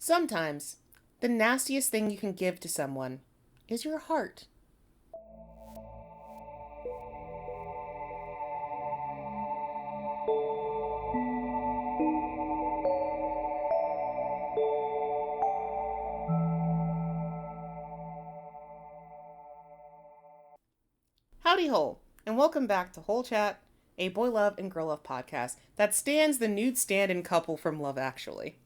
Sometimes, the nastiest thing you can give to someone is your heart. Howdy ho, and welcome back to Whole Chat, a boy love and girl love podcast that stands the nude stand-in couple from Love Actually.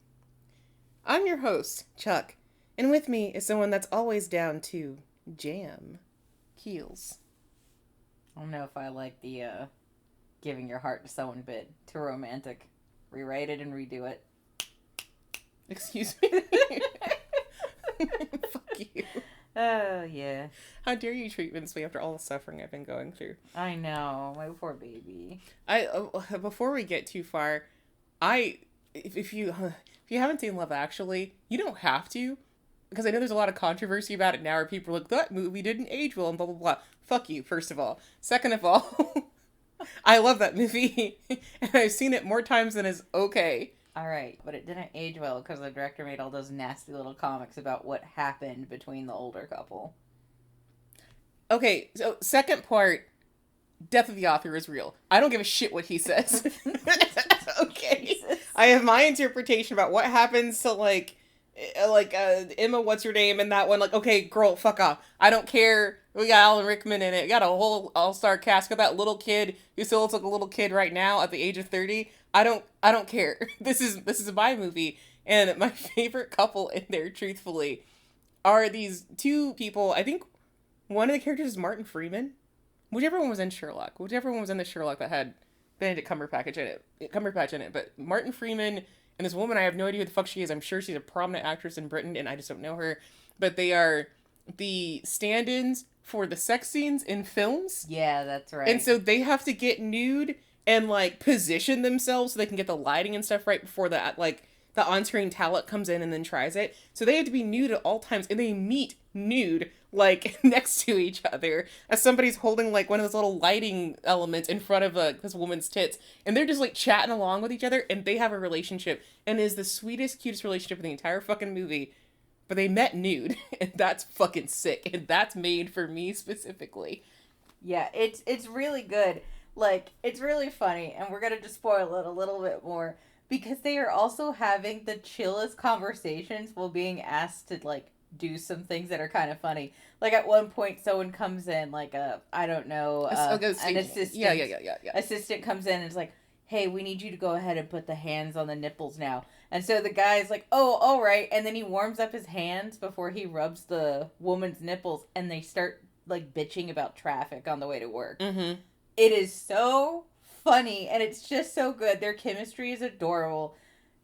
I'm your host, Chuck, and with me is someone that's always down to jam, Keelz. I don't know if I like the giving your heart to someone bit. Too romantic. Rewrite it and redo it. Excuse me? Fuck you. Oh, yeah. How dare you treat me this way after all the suffering I've been going through? I know. My poor baby. Before we get too far, if you haven't seen Love Actually, you don't have to, because I know there's a lot of controversy about it now, where people are like, that movie didn't age well and blah blah blah. Fuck you, first of all. Second of all, I love that movie and I've seen it more times than is okay. Alright, but it didn't age well because the director made all those nasty little comics about what happened between the older couple. Okay, so second part, death of the author is real. I don't give a shit what he says. Okay. Jesus. I have my interpretation about what happens to Emma, what's her name, and that one. Like, okay, girl, fuck off. I don't care. We got Alan Rickman in it. We got a whole all-star cast. Got that little kid who still looks like a little kid right now at the age of 30. I don't care. This is my movie, and my favorite couple in there, truthfully, are these two people. I think one of the characters is Martin Freeman. Whichever one was in Sherlock. Whichever one was in the Sherlock that had Benedict Cumberbatch in it. But Martin Freeman and this woman, I have no idea who the fuck she is. I'm sure she's a prominent actress in Britain, and I just don't know her. But they are the stand-ins for the sex scenes in films. Yeah, that's right. And so they have to get nude and, position themselves so they can get the lighting and stuff right before the on-screen talent comes in and then tries it. So they have to be nude at all times, and they meet nude, next to each other as somebody's holding, one of those little lighting elements in front of, this woman's tits. And they're just, chatting along with each other, and they have a relationship. And it is the sweetest, cutest relationship in the entire fucking movie. But they met nude, and that's fucking sick. And that's made for me specifically. Yeah, it's really good. It's really funny, and we're gonna just spoil it a little bit more. Because they are also having the chillest conversations while being asked to, do some things that are kind of funny. At one point, someone comes in, an assistant. Yeah. Assistant comes in and is like, hey, we need you to go ahead and put the hands on the nipples now. And so the guy's like, oh, all right. And then he warms up his hands before he rubs the woman's nipples, and they start, bitching about traffic on the way to work. Mm-hmm. It is so funny, and it's just so good. Their chemistry is adorable.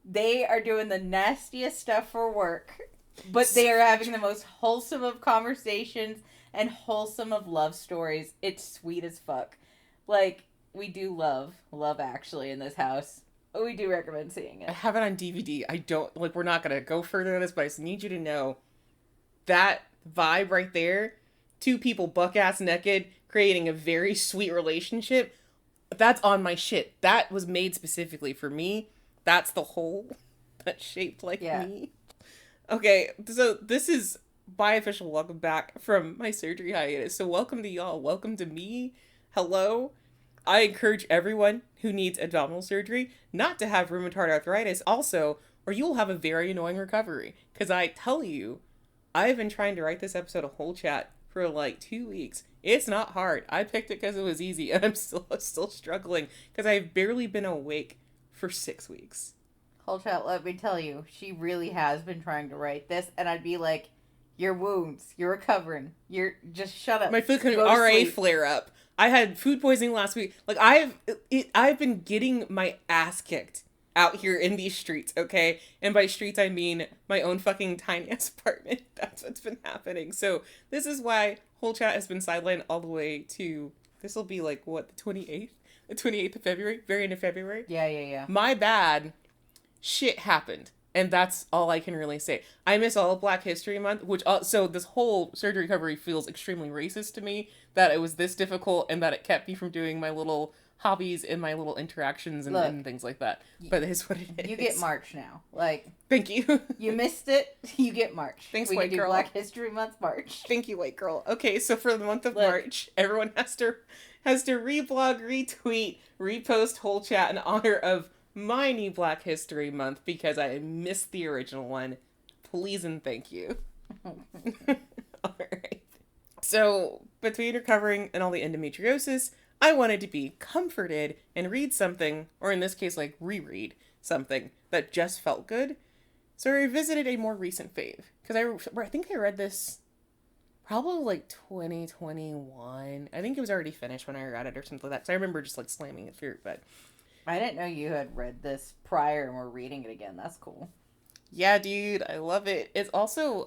They are doing the nastiest stuff for work, but they are having the most wholesome of conversations and wholesome of love stories. It's sweet as fuck. We do love Actually in this house. We do recommend seeing it. I have it on DVD. I don't, we're not gonna go further on this, but I just need you to know that vibe right there, two people buck-ass naked, creating a very sweet relationship, that's on my shit. That was made specifically for me. That's the hole that's shaped like me. Okay, so this is my official welcome back from my surgery hiatus. So welcome to y'all. Welcome to me. Hello. I encourage everyone who needs abdominal surgery not to have rheumatoid arthritis also, or you'll have a very annoying recovery. Because I tell you, I've been trying to write this episode of Whole Chat for 2 weeks. It's not hard. I picked it because it was easy, and I'm still struggling because I've barely been awake for 6 weeks. Whole Chat, let me tell you, she really has been trying to write this, and I'd be like, your wounds, you're recovering. You're just shut up. My food could RA flare up. I had food poisoning last week. I've been getting my ass kicked out here in these streets, okay? And by streets, I mean my own fucking tiny ass apartment. That's what's been happening. So this is why Whole Chat has been sidelined all the way to, this will be the 28th? The 28th of February? Very end of February? Yeah. My bad. Shit happened. And that's all I can really say. I miss all of Black History Month, so this whole surgery recovery feels extremely racist to me, that it was this difficult and that it kept me from doing my little hobbies and my little interactions and things like that. But it is what it is. You get March now. Like, thank you. You missed it. You get March. Thanks, we white can do girl. Black History Month March. Thank you, white girl. Okay, so for the month of March, everyone has to reblog, retweet, repost whole chat in honor of my new Black History Month because I missed the original one. Please and thank you. Alright. So, between recovering and all the endometriosis, I wanted to be comforted and read something, or in this case, like reread something that just felt good. So I revisited a more recent fave. Because I think I read this probably like 2021. I think it was already finished when I read it or something like that. So I remember just like slamming it through, but... I didn't know you had read this prior and were reading it again. That's cool. Yeah, dude, I love it. It's also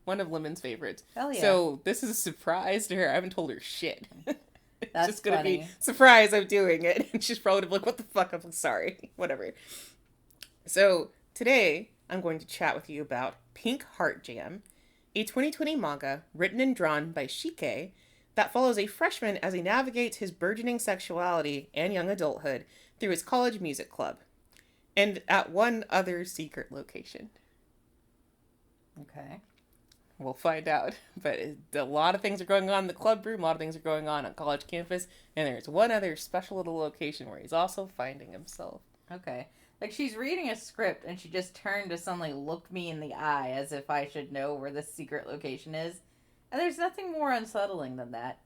one of Lemon's favorites. Hell yeah. So this is a surprise to her. I haven't told her shit. It's That's just gonna funny. be surprise I'm doing it. And she's probably like, what the fuck? I'm sorry. Whatever. So today I'm going to chat with you about Pink Heart Jam, a 2020 manga written and drawn by Shikke that follows a freshman as he navigates his burgeoning sexuality and young adulthood through his college music club. And at one other secret location. Okay. We'll find out. But a lot of things are going on in the club room. A lot of things are going on college campus. And there's one other special little location where he's also finding himself. Okay. Like, she's reading a script and she just turned to suddenly looked me in the eye as if I should know where this secret location is. And there's nothing more unsettling than that.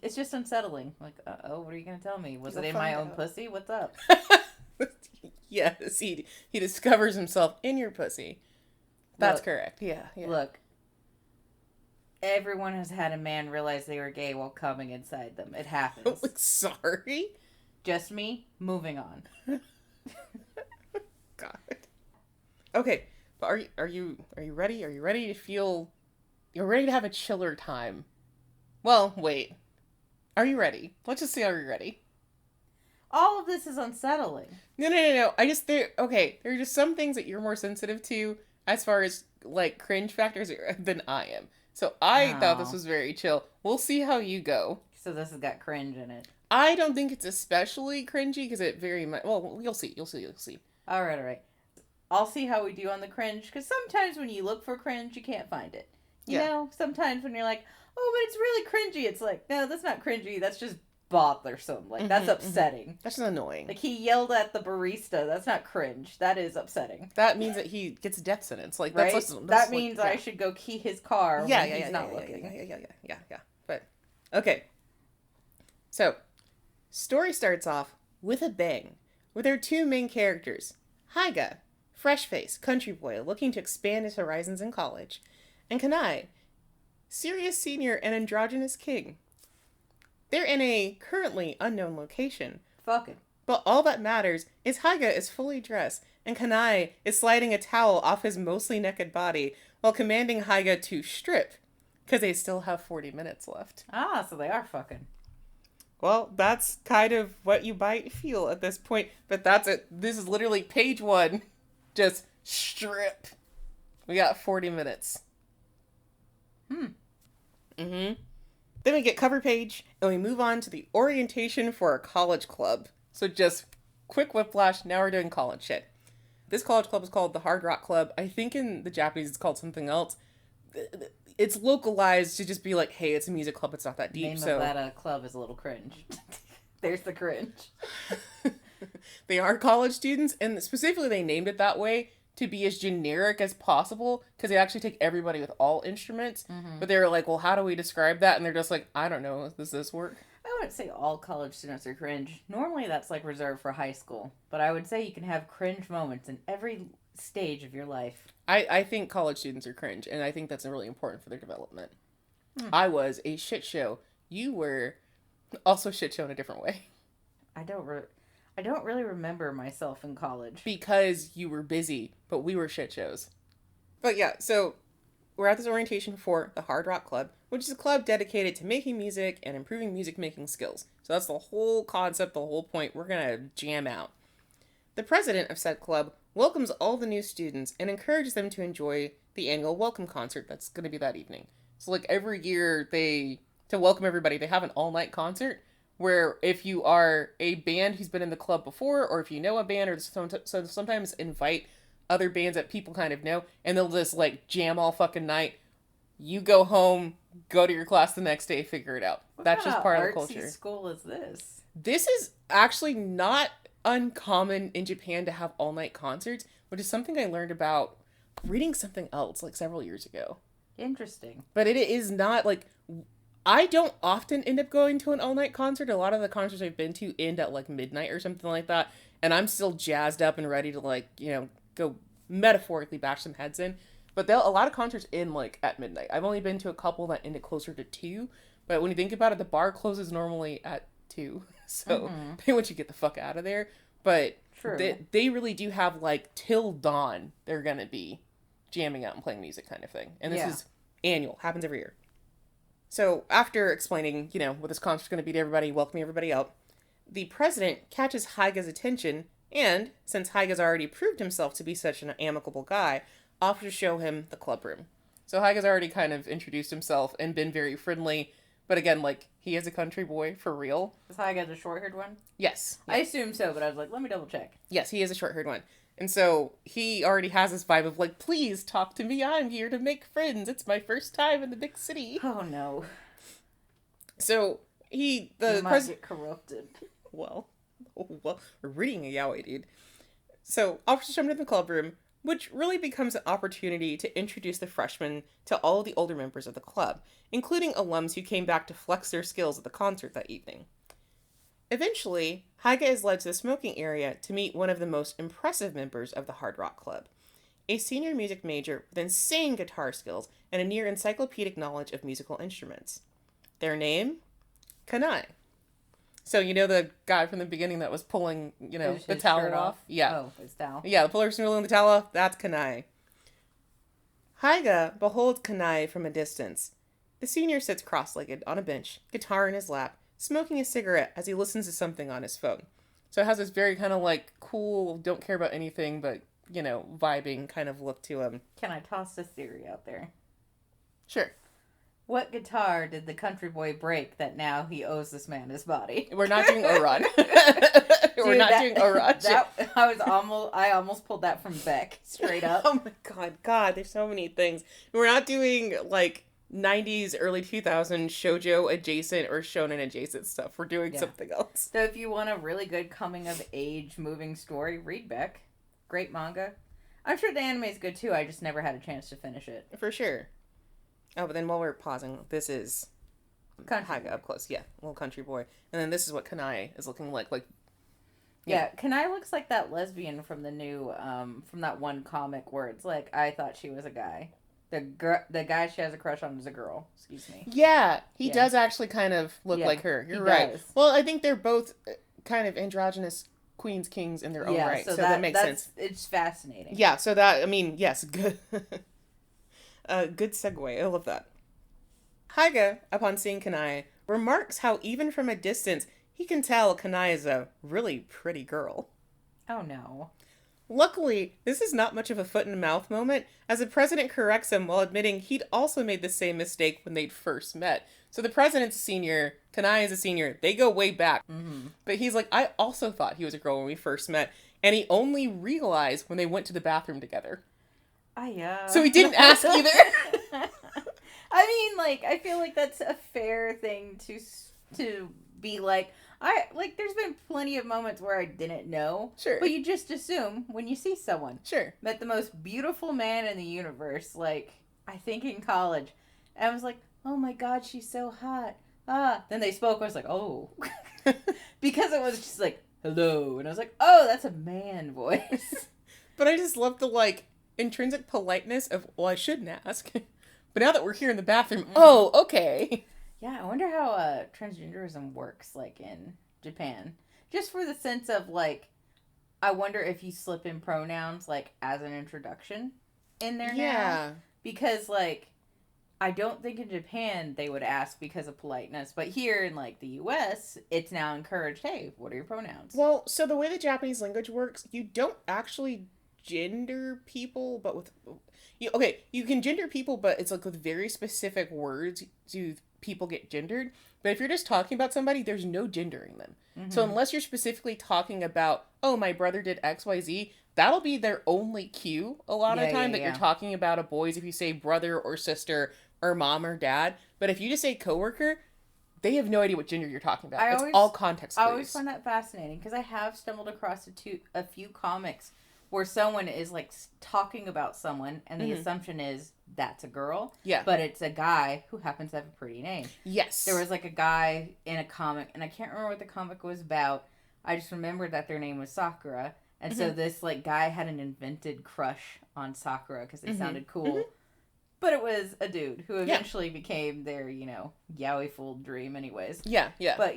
It's just unsettling. Like, uh-oh, what are you going to tell me? Was it in my own pussy? What's up? Yes, he discovers himself in your pussy. That's correct. Yeah. Look, everyone has had a man realize they were gay while coming inside them. It happens. Sorry? Just me. Moving on. God. Okay, but are you ready? Are you ready to feel... You're ready to have a chiller time. Well, wait. Are you ready? Let's just see, are you ready? All of this is unsettling. No. There are just some things that you're more sensitive to as far as, like, cringe factors than I am. So I thought this was very chill. We'll see how you go. So this has got cringe in it. I don't think it's especially cringy because it very much... Well, you'll see. All right. I'll see how we do on the cringe, because sometimes when you look for cringe, you can't find it. You know, sometimes when you're like, oh, but it's really cringy, it's like, no, that's not cringy, that's just bothersome. Like, that's upsetting. That's just annoying. Like, he yelled at the barista. That's not cringe. That is upsetting. That means that he gets a death sentence. Like, right? That means I should go key his car when he's not looking. Yeah. But, okay. So, story starts off with a bang, with our two main characters, Haiga, fresh-faced country boy looking to expand his horizons in college, and Kanae, serious senior and androgynous king. They're in a currently unknown location. Fucking. But all that matters is Haiga is fully dressed, and Kanae is sliding a towel off his mostly naked body while commanding Haiga to strip, because they still have 40 minutes left. Ah, so they are fucking. Well, that's kind of what you might feel at this point, but that's it. This is literally page 1. Just strip. We got 40 minutes. Then we get cover page, and we move on to the orientation for our college club. So just quick whiplash, now we're doing college shit. This college club is called the Hard Rock Club. I think in the Japanese it's called something else. It's localized to just be like, hey, it's a music club, it's not that deep. The name of that club is a little cringe. There's the cringe. They are college students, and specifically they named it that way to be as generic as possible, because they actually take everybody with all instruments. But they were like, well, how do we describe that? And they're just like, I don't know, does this work? I wouldn't say all college students are cringe. Normally that's like reserved for high school. But I would say you can have cringe moments in every stage of your life. I think college students are cringe, and I think that's really important for their development. I was a shit show. You were also shit show in a different way. I don't really remember myself in college. Because you were busy, but we were shit shows. But yeah, so we're at this orientation for the Hard Rock Club, which is a club dedicated to making music and improving music making skills. So that's the whole concept, the whole point. We're going to jam out. The president of said club welcomes all the new students and encourages them to enjoy the annual welcome concert that's going to be that evening. So like every year to welcome everybody, they have an all-night concert where if you are a band who's been in the club before, or if you know a band, or so sometimes invite other bands that people kind of know, and they'll just like jam all fucking night. You go home, go to your class the next day, figure it out. That's just part of the culture. What school is this? This is actually not uncommon in Japan to have all-night concerts, which is something I learned about reading something else like several years ago. Interesting. But it is not like... I don't often end up going to an all-night concert. A lot of the concerts I've been to end at like midnight or something like that. And I'm still jazzed up and ready to like, go metaphorically bash some heads in. But a lot of concerts end like at midnight. I've only been to a couple that ended closer to 2. But when you think about it, the bar closes normally at 2. So they want you to get the fuck out of there. But they really do have like till dawn they're going to be jamming out and playing music kind of thing. And this is annual. Happens every year. So, after explaining, what this concert's going to be to everybody, welcoming everybody out, the president catches Haiga's attention, and, since Haiga's already proved himself to be such an amicable guy, offers to show him the club room. So, Haiga's already kind of introduced himself and been very friendly, but again, like, he is a country boy, for real. Is Haiga the short-haired one? Yes. I assume so, but I was like, let me double check. Yes, he is a short-haired one. And so, he already has this vibe of, like, please talk to me, I'm here to make friends, it's my first time in the big city. Oh, no. So, the president get corrupted. Well, we're reading a yaoi, dude. So, offers to show him to the club room, which really becomes an opportunity to introduce the freshmen to all of the older members of the club, including alums who came back to flex their skills at the concert that evening. Eventually, Haiga is led to the smoking area to meet one of the most impressive members of the Hard Rock Club, a senior music major with insane guitar skills and a near encyclopedic knowledge of musical instruments. Their name? Kanae. So, the guy from the beginning that was pulling, the towel off? Yeah. Oh, his towel. Yeah, the person pulling the towel off, that's Kanae. Haiga beholds Kanae from a distance. The senior sits cross-legged on a bench, guitar in his lap, smoking a cigarette as he listens to something on his phone. So it has this very kind of like cool, don't care about anything, but, vibing kind of look to him. Can I toss this theory out there? Sure. What guitar did the country boy break that now he owes this man his body? We're not doing Oran. We're not doing Oran. I almost pulled that from Beck, straight up. Oh my God, there's so many things. We're not doing, like, 90s, early 2000s shoujo adjacent or shonen adjacent stuff. We're doing something else. So if you want a really good coming-of-age moving story, read Beck. Great manga. I'm sure the anime is good, too. I just never had a chance to finish it. For sure. Oh, but then while we're pausing, this is Haiga up close. Yeah, little country boy. And then this is what Kanae is looking like. Yeah, Kanae looks like that lesbian from the new, from that one comic where it's like, I thought she was a guy. The guy she has a crush on is a girl. Excuse me. Yeah, he does actually kind of look like her. You're right. Does. Well, I think they're both kind of androgynous queens, kings in their own right. So that makes sense. It's fascinating. Yeah, so yes, good. Good segue. I love that. Haiga, upon seeing Kanae, remarks how even from a distance, he can tell Kanae is a really pretty girl. Oh, no. Luckily, this is not much of a foot-in-the-mouth moment, as the president corrects him while admitting he'd also made the same mistake when they'd first met. So the president's a senior, Kanae is a senior, they go way back. Mm-hmm. But he's like, I also thought he was a girl when we first met, and he only realized when they went to the bathroom together. So he didn't ask either. I mean, like, I feel like that's a fair thing to be like, there's been plenty of moments where I didn't know. Sure. But you just assume when you see someone. Sure. Met the most beautiful man in the universe, like, I think in college. And I was like, oh my God, she's so hot. Then they spoke, I was like, oh. Because it was just like, hello. And I was like, oh, that's a man voice. But I just love the, like, intrinsic politeness of, well, I shouldn't ask. But now that we're here in the bathroom, oh, okay. Yeah, I wonder how transgenderism works, like, in Japan. Just for the sense of, like, I wonder if you slip in pronouns, like, as an introduction in there now. Because, like, I don't think in Japan they would ask because of politeness. But here in, like, the U.S., it's now encouraged, hey, what are your pronouns? Well, so the way the Japanese language works, you don't actually gender people, but with you can gender people, but it's like with very specific words do people get gendered. But if you're just talking about somebody, there's no gendering them. Mm-hmm. So unless you're specifically talking about, oh, my brother did XYZ, that'll be their only cue a lot of the time that you're talking about a boys. If you say brother or sister or mom or dad, but if you just say coworker, they have no idea what gender you're talking about. It's all context clues. I always find that fascinating because I have stumbled across a few comics where someone is like talking about someone and the assumption is that's a girl. Yeah. But it's a guy who happens to have a pretty name. Yes. There was like a guy in a comic, and I can't remember what the comic was about. I just remembered that their name was Sakura. And so this like guy had an invented crush on Sakura because they sounded cool. Mm-hmm. But it was a dude who eventually became their, yaoi fool dream anyways. Yeah, yeah. But,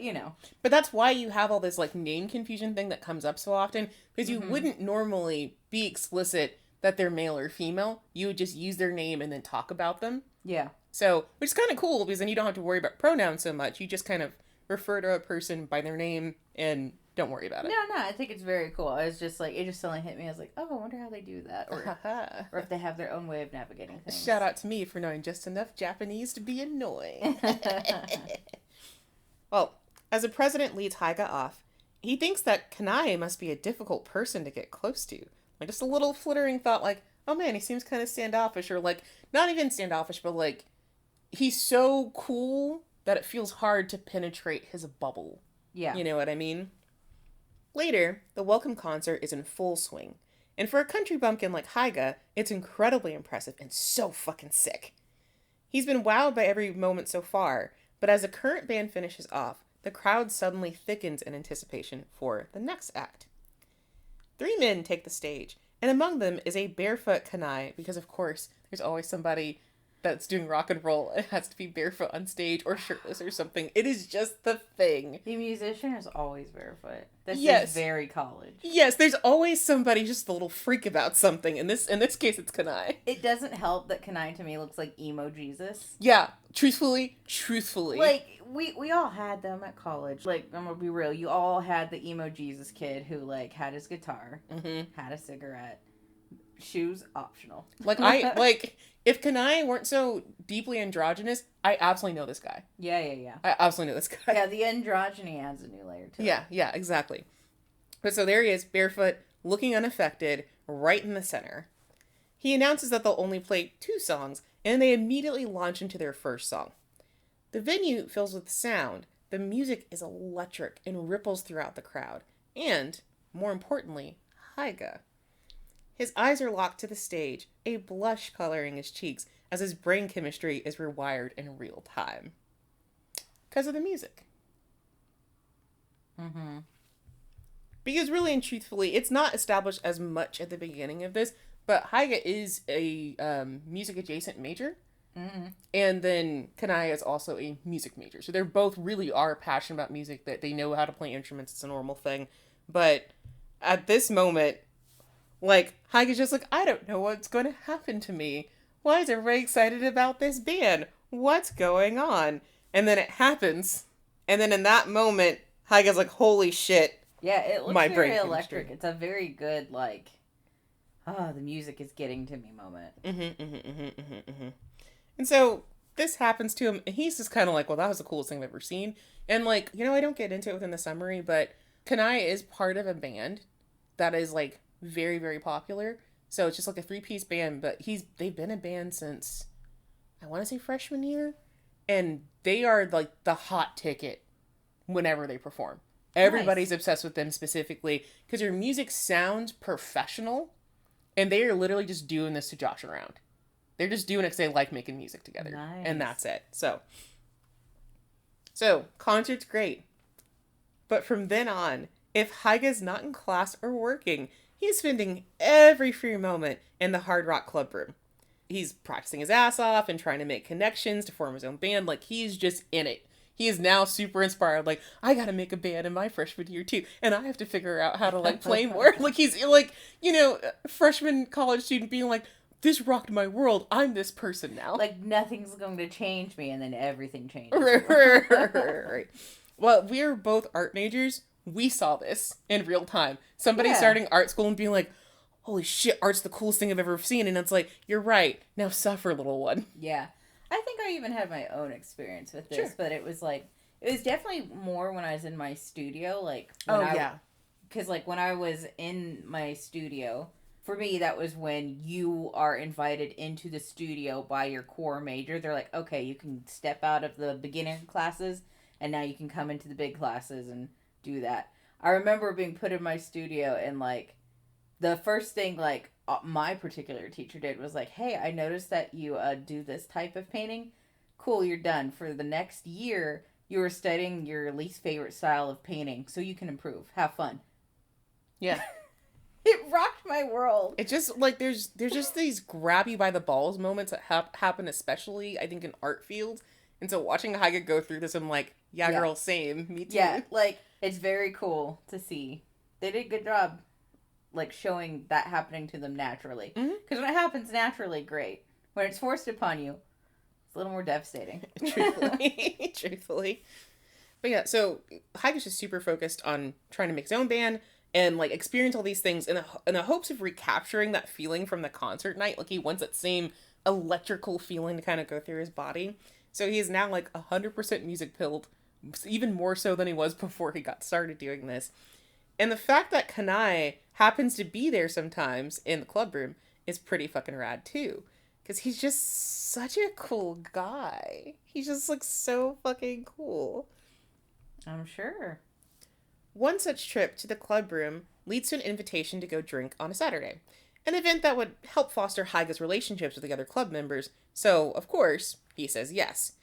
But that's why you have all this, like, name confusion thing that comes up so often. Because you wouldn't normally be explicit that they're male or female. You would just use their name and then talk about them. Yeah. So, which is kind of cool because then you don't have to worry about pronouns so much. You just kind of refer to a person by their name and don't worry about it. No, I think it's very cool. I was just like, it just suddenly hit me. I was like, oh, I wonder how they do that. Or if they have their own way of navigating things. Shout out to me for knowing just enough Japanese to be annoying. Well, as the president leads Haiga off, he thinks that Kanae must be a difficult person to get close to. Like, just a little flittering thought like, oh man, he seems kind of standoffish. Or like, not even standoffish, but like, he's so cool that it feels hard to penetrate his bubble. Yeah. You know what I mean? Later, the welcome concert is in full swing. And for a country bumpkin like Haiga, it's incredibly impressive and so fucking sick. He's been wowed by every moment so far, but as the current band finishes off, the crowd suddenly thickens in anticipation for the next act. 3 men take the stage, and among them is a barefoot Kanae, because of course, there's always somebody that's doing rock and roll. It has to be barefoot on stage or shirtless or something. It is just the thing. The musician is always barefoot. This is very college. Yes, there's always somebody just a little freak about something. In this case, it's Kanae. It doesn't help that Kanae to me looks like emo Jesus. Yeah, truthfully. Like, we all had them at college. Like, I'm gonna be real. You all had the emo Jesus kid who, like, had his guitar, had a cigarette, shoes optional. If Kanae weren't so deeply androgynous, I absolutely know this guy. Yeah. I absolutely know this guy. Yeah, the androgyny adds a new layer to it. Yeah, exactly. But so there he is, barefoot, looking unaffected, right in the center. He announces that they'll only play 2 songs, and they immediately launch into their first song. The venue fills with sound. The music is electric and ripples throughout the crowd. And, more importantly, Haiga. His eyes are locked to the stage, a blush coloring his cheeks as his brain chemistry is rewired in real time. Because of the music. Mm-hmm. Because really and truthfully, it's not established as much at the beginning of this, but Haiga is a music-adjacent major. Mm-hmm. And then Kanae is also a music major. So they both really are passionate about music, that they know how to play instruments. It's a normal thing. But at this moment, like, Haiga's just like, I don't know what's going to happen to me. Why is everybody excited about this band? What's going on? And then it happens. And then in that moment, Haiga's like, holy shit. Yeah, it looks very electric. It's a very good, like, the music is getting to me moment. And so this happens to him, and he's just kind of like, well, that was the coolest thing I've ever seen. And, like, I don't get into it within the summary, but Kanae is part of a band that is, like, very, very popular. So it's just like a 3-piece band, but they've been a band since, I want to say freshman year, and they are like the hot ticket whenever they perform. Everybody's obsessed with them specifically because their music sounds professional, and they are literally just doing this to josh around. They're just doing it because they like making music together, and that's it. So concert's great, but from then on, if Haiga's not in class or working, he's spending every free moment in the Hard Rock Club room. He's practicing his ass off and trying to make connections to form his own band. Like, he's just in it. He is now super inspired. Like, I gotta make a band in my freshman year too. And I have to figure out how to, like, play more. Like, he's, like, freshman college student being like, this rocked my world. I'm this person now. Like, nothing's going to change me, and then everything changes. Right. Well, we're both art majors. We saw this in real time. Somebody starting art school and being like, holy shit, art's the coolest thing I've ever seen. And it's like, you're right. Now suffer, little one. Yeah. I think I even had my own experience with this, Sure. but it was definitely more when I was in my studio. Because, when I was in my studio, for me, that was when you are invited into the studio by your core major. They're like, okay, you can step out of the beginner classes, and now you can come into the big classes and do that. I remember being put in my studio, and, the first thing, my particular teacher did was like, hey, I noticed that you do this type of painting. Cool, you're done. For the next year, you are studying your least favorite style of painting, so you can improve. Have fun. Yeah. It rocked my world. It's just, there's just these grab you by the balls moments that happen, especially, I think, in art fields. And so watching Haiga go through this, I'm like, yeah, girl, same. Me too. Yeah, it's very cool to see. They did a good job, showing that happening to them naturally. Because when it happens naturally, great. When it's forced upon you, it's a little more devastating. Truthfully. But yeah, so Haiga's just super focused on trying to make his own band and, experience all these things in the hopes of recapturing that feeling from the concert night. He wants that same electrical feeling to kind of go through his body. So he is now, 100% music pilled, even more so than he was before he got started doing this. And the fact that Kanae happens to be there sometimes in the club room is pretty fucking rad, too. Because he's just such a cool guy. He just looks so fucking cool. I'm sure. One such trip to the club room leads to an invitation to go drink on a Saturday. An event that would help foster Haiga's relationships with the other club members. So, of course, he says yes.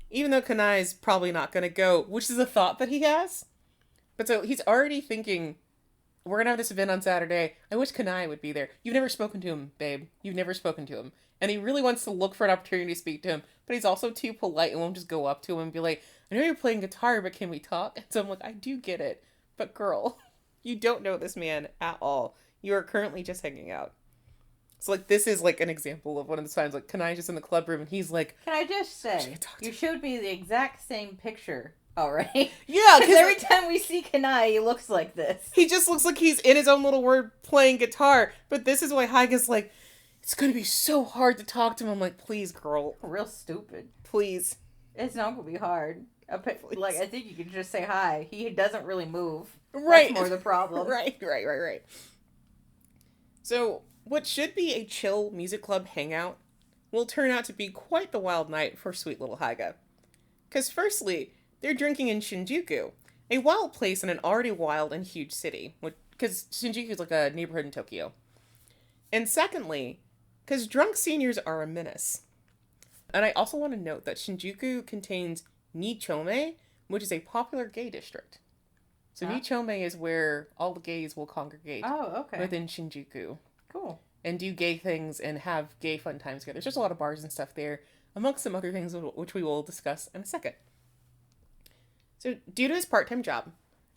Even though Kanae's probably not going to go, which is a thought that he has. But so he's already thinking, we're going to have this event on Saturday. I wish Kanae would be there. You've never spoken to him, babe. You've never spoken to him. And he really wants to look for an opportunity to speak to him. But he's also too polite and won't just go up to him and be like, I know you're playing guitar, but can we talk? And so I'm like, I do get it. But girl, you don't know this man at all. You are currently just hanging out. So, this is, an example of one of the times, Kanae's just in the club room and he's like... Can I just say, you showed me the exact same picture already. Yeah, because every time we see Kanae, he looks like this. He just looks like he's in his own little world playing guitar. But this is why Haiga's like, it's going to be so hard to talk to him. I'm like, please, girl. Real stupid. Please. It's not going to be hard. I think you can just say hi. He doesn't really move. Right. That's more the problem. Right. So, what should be a chill music club hangout will turn out to be quite the wild night for sweet little Haiga. Because firstly, they're drinking in Shinjuku, a wild place in an already wild and huge city, because Shinjuku is a neighborhood in Tokyo. And secondly, because drunk seniors are a menace. And I also want to note that Shinjuku contains Nichome, which is a popular gay district. So Nichome is where all the gays will congregate within Shinjuku. Cool. And do gay things and have gay fun times together. There's just a lot of bars and stuff there, amongst some other things which we will discuss in a second. So, due to his part-time job,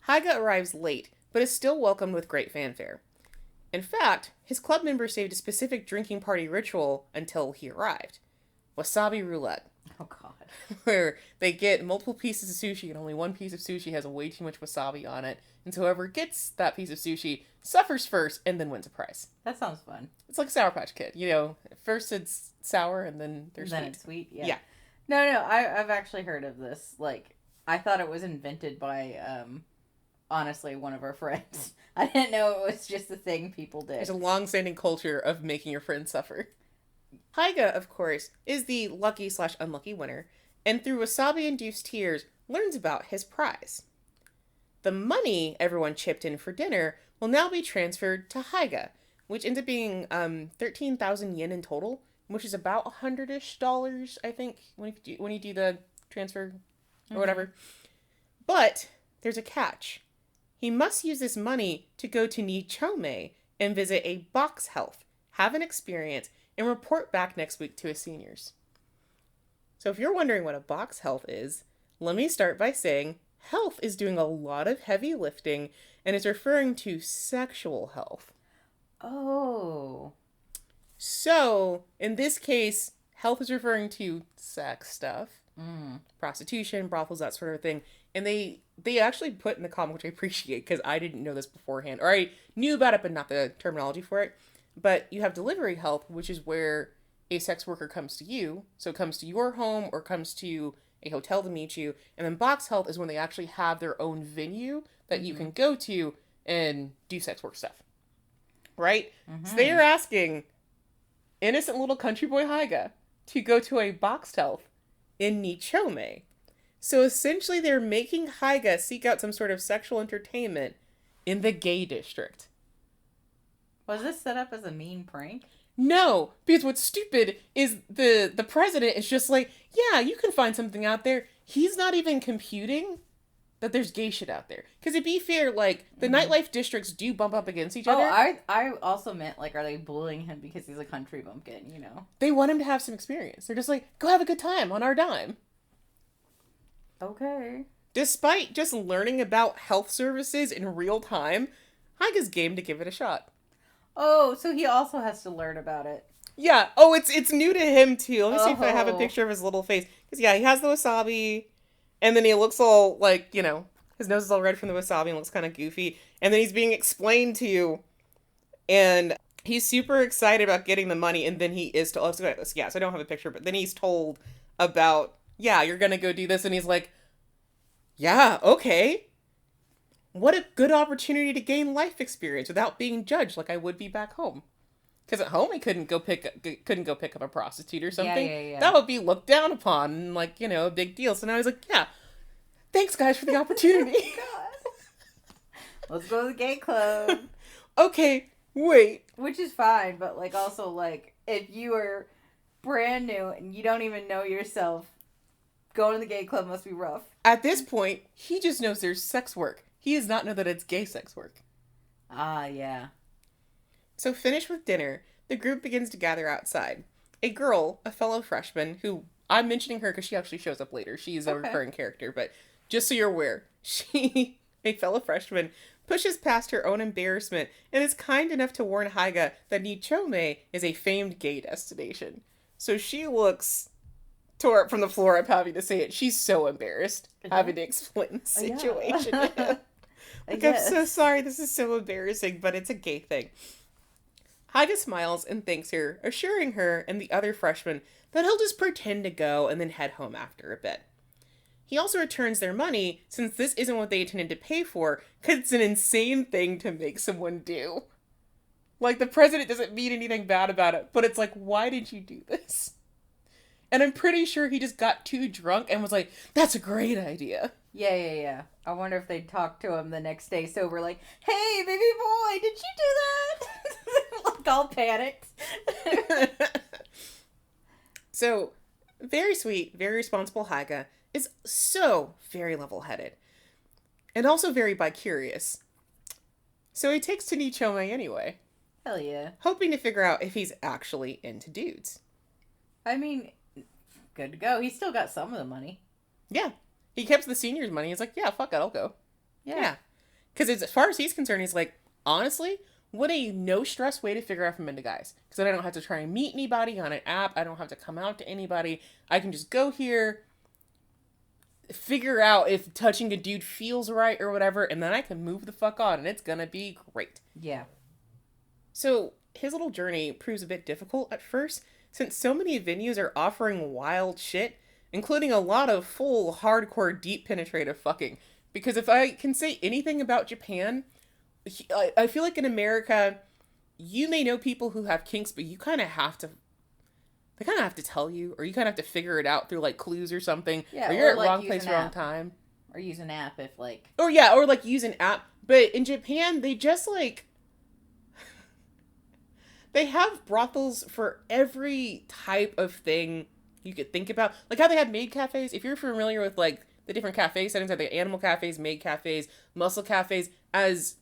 Haiga arrives late, but is still welcomed with great fanfare. In fact, his club members saved a specific drinking party ritual until he arrived. Wasabi roulette. Oh, God. Where they get multiple pieces of sushi and only one piece of sushi has way too much wasabi on it. And so whoever gets that piece of sushi suffers first and then wins a prize. That sounds fun. It's like Sour Patch Kid. First it's sour and then there's sweet. Then it's sweet, yeah. No, I've actually heard of this. I thought it was invented by, honestly, one of our friends. I didn't know it was just a thing people did. There's a long-standing culture of making your friends suffer. Haiga, of course, is the lucky/unlucky winner, and through wasabi-induced tears, learns about his prize. The money everyone chipped in for dinner will now be transferred to Haiga, which ends up being 13,000 yen in total, which is about $100-ish, I think, when you do the transfer or whatever. But there's a catch. He must use this money to go to Nichome and visit a box health, have an experience, and report back next week to his seniors. So if you're wondering what a box health is, let me start by saying health is doing a lot of heavy lifting and is referring to sexual health. Oh. So, in this case, health is referring to sex stuff. Prostitution, brothels, that sort of thing. And they actually put in the comic, which I appreciate because I didn't know this beforehand. Or I knew about it, but not the terminology for it. But you have delivery help, which is where a sex worker comes to you. So it comes to your home or comes to a hotel to meet you. And then box help is when they actually have their own venue that you can go to and do sex work stuff. Right? So they are asking innocent little country boy Haiga to go to a box health in Nichome. So essentially they're making Haiga seek out some sort of sexual entertainment in the gay district. Was this set up as a mean prank? No, because what's stupid is the president is just like, yeah, you can find something out there. He's not even computing that there's gay shit out there. Because to be fair, like, the nightlife districts do bump up against each other. I also meant, like, are they bullying him because he's a country bumpkin, you know? They want him to have some experience. They're just like, go have a good time on our dime. Okay. Despite just learning about health services in real time, Haiga's game to give it a shot. Oh, so he also has to learn about it. Yeah. Oh, it's new to him, too. Let me see if I have a picture of his little face. Because, yeah, he has the wasabi, and then he looks all, like, you know, his nose is all red from the wasabi and looks kind of goofy. And then he's being explained to, and he's super excited about getting the money, and then he is told, so I don't have a picture, but then he's told about, yeah, you're gonna go do this, and he's like, yeah, okay. What a good opportunity to gain life experience without being judged like I would be back home. Because at home I couldn't go pick up a prostitute or something. Yeah. That would be looked down upon and, like, you know, a big deal. So now I was like, yeah, thanks guys for the opportunity. Let's go to the gay club. Okay, wait. Which is fine, but, like, also, like, if you are brand new and you don't even know yourself, going to the gay club must be rough. At this point, he just knows there's sex work. He does not know that it's gay sex work. Ah, yeah. So finished with dinner, the group begins to gather outside. A girl, a fellow freshman, who I'm mentioning her because she actually shows up later. She's a recurring character, but just so you're aware, she, a fellow freshman, pushes past her own embarrassment and is kind enough to warn Haiga that Nichome is a famed gay destination. So she looks tore up from the floor up having to say it. She's so embarrassed having to explain the situation to him. Like, I'm so sorry, this is so embarrassing, but it's a gay thing. Haiga smiles and thanks her, assuring her and the other freshmen that he'll just pretend to go and then head home after a bit. He also returns their money, since this isn't what they intended to pay for, because it's an insane thing to make someone do. Like, the president doesn't mean anything bad about it, but it's like, why did you do this? And I'm pretty sure he just got too drunk and was like, that's a great idea. Yeah. I wonder if they talked to him the next day sober, like, hey, baby boy, did you do that? Like, all panicked. So, very sweet, very responsible Haiga is so very level-headed. And also very bi-curious. So he takes to Nichome anyway. Hell yeah. Hoping to figure out if he's actually into dudes. I mean, good to go. He still got some of the money. Yeah. He kept the seniors' money. He's like, yeah, fuck it, I'll go. Yeah. Because as far as he's concerned, he's like, honestly, what a no-stress way to figure out if I'm into guys. Because then I don't have to try and meet anybody on an app. I don't have to come out to anybody. I can just go here, figure out if touching a dude feels right or whatever, and then I can move the fuck on, and it's gonna be great. Yeah. So his little journey proves a bit difficult at first, since so many venues are offering wild shit, including a lot of full, hardcore, deep penetrative fucking. Because if I can say anything about Japan, I feel like in America, you may know people who have kinks, but you kind of have to, they kind of have to tell you, or you kind of have to figure it out through, like, clues or something. Yeah, or you're or, like, at wrong place, wrong app. time. Or use an app if, like... Or, yeah, or, like, use an app. But in Japan, they just, like... they have brothels for every type of thing you could think about. Like how they have maid cafes. If you're familiar with, like, the different cafe settings, like the animal cafes, maid cafes, muscle cafes, as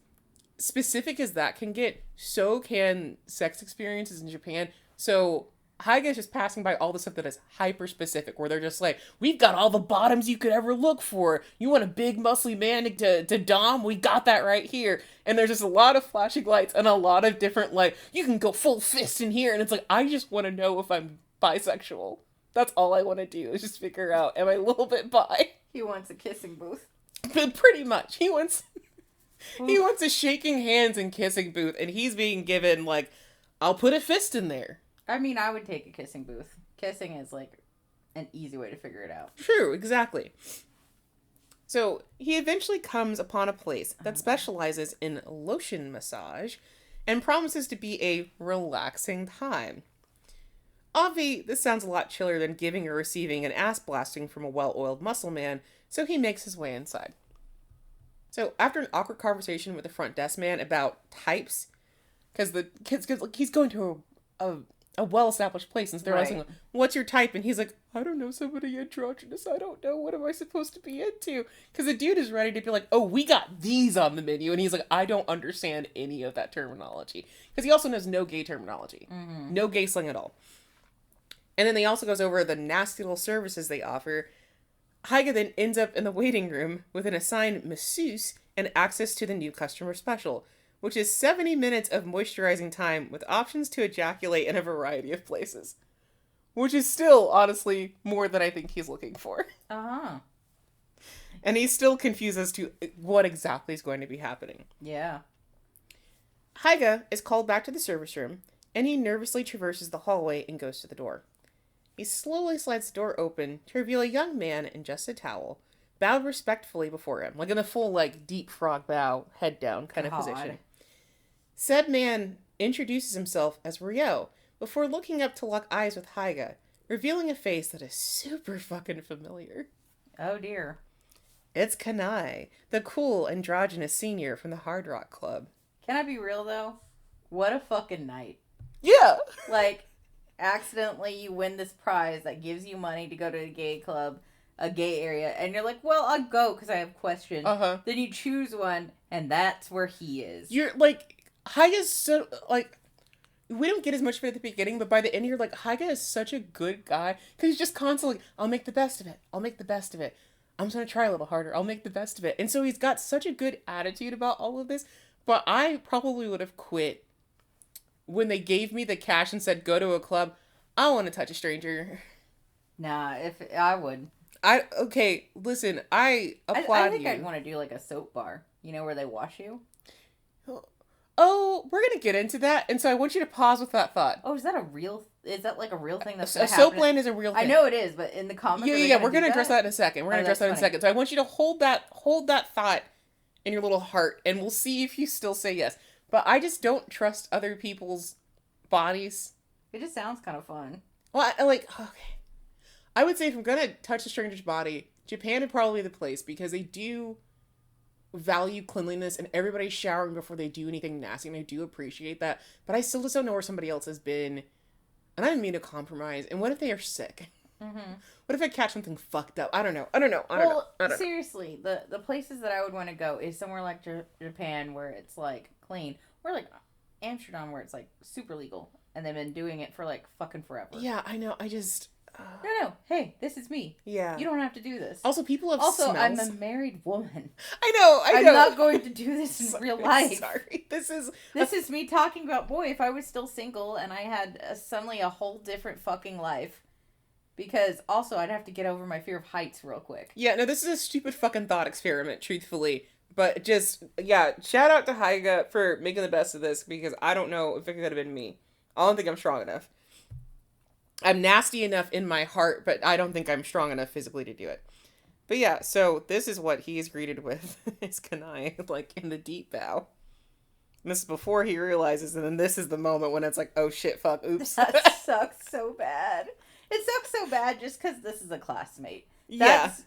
specific as that can get, so can sex experiences in Japan. So Haiga is just passing by all the stuff that is hyper specific, where they're just like, we've got all the bottoms you could ever look for. You want a big muscly man to dom? We got that right here. And there's just a lot of flashing lights and a lot of different, like, you can go full fist in here. And it's like, I just want to know if I'm bisexual. That's all I want to do, is just figure out, am I a little bit bi? He wants a kissing booth. But pretty much. He wants a shaking hands and kissing booth, and he's being given, like, I'll put a fist in there. I mean, I would take a kissing booth. Kissing is like an easy way to figure it out. True, exactly. So he eventually comes upon a place that specializes in lotion massage and promises to be a relaxing time. Obvi, this sounds a lot chiller than giving or receiving an ass blasting from a well-oiled muscle man, so he makes his way inside. So after an awkward conversation with the front desk man about types, because he's going to a well-established place, and so they're asking, what's your type? And he's like, I don't know, somebody androgynous, I don't know, what am I supposed to be into? Because the dude is ready to be like, oh, we got these on the menu, and he's like, I don't understand any of that terminology. Because he also knows no gay terminology. Mm-hmm. No gay slang at all. And then he also goes over the nasty little services they offer. Haiga then ends up in the waiting room with an assigned masseuse and access to the new customer special, which is 70 minutes of moisturizing time with options to ejaculate in a variety of places. Which is still, honestly, more than I think he's looking for. Uh-huh. And he's still confused as to what exactly is going to be happening. Yeah. Haiga is called back to the service room, and he nervously traverses the hallway and goes to the door. He slowly slides the door open to reveal a young man in just a towel, bowed respectfully before him, like in the full, like, deep frog bow, head down kind of position. Said man introduces himself as Rio, before looking up to lock eyes with Haiga, revealing a face that is super fucking familiar. Oh dear. It's Kanae, the cool androgynous senior from the Hard Rock Club. Can I be real though? What a fucking night. Yeah! Like, accidentally you win this prize that gives you money to go to a gay club, a gay area, and you're like, well, I'll go because I have questions. Uh-huh. Then you choose one, and that's where he is. You're like, Haiga's so, like, we don't get as much of it at the beginning, but by the end you're like, Haiga is such a good guy, because he's just constantly, I'll make the best of it. I'll make the best of it. I'm just going to try a little harder. I'll make the best of it. And so he's got such a good attitude about all of this, but I probably would have quit when they gave me the cash and said, go to a club. I want to touch a stranger. Nah, if I would. Okay, listen, I applaud you. I think I'd want to do like a soap bar, you know, where they wash you. Oh, we're going to get into that, and so I want you to pause with that thought. Oh, is that like a real thing that's going to happen? Soapland is a real thing. I know it is, but in the comics... Yeah, we're going to address that in a second. We're going to address that in a second. So I want you to hold that thought in your little heart, and we'll see if you still say yes. But I just don't trust other people's bodies. It just sounds kind of fun. Well, okay. I would say if I'm going to touch a stranger's body, Japan would probably be the place, because they do value cleanliness and everybody's showering before they do anything nasty, and I do appreciate that. But I still just don't know where somebody else has been, and I didn't mean to compromise. And what if they are sick? Mm-hmm. What if I catch something fucked up? I don't know. Well, seriously, the places that I would want to go is somewhere like Japan where it's like clean, or like Amsterdam where it's like super legal, and they've been doing it for like fucking forever. Yeah, I know. I just... No. Hey, this is me. Yeah. You don't have to do this. Also, people have smells. I'm a married woman. I know. I'm not going to do this in real life. Sorry. This is me talking about, boy, if I was still single and I had suddenly a whole different fucking life. Because also, I'd have to get over my fear of heights real quick. Yeah, no, this is a stupid fucking thought experiment, truthfully. But just, yeah, shout out to Haiga for making the best of this, because I don't know if it could have been me. I don't think I'm strong enough. I'm nasty enough in my heart, but I don't think I'm strong enough physically to do it. But yeah, so this is what he is greeted with, is Kanae, like, in the deep bow. And this is before he realizes, and then this is the moment when it's like, oh shit, fuck, oops. That sucks so bad. It sucks so bad just because this is a classmate. That's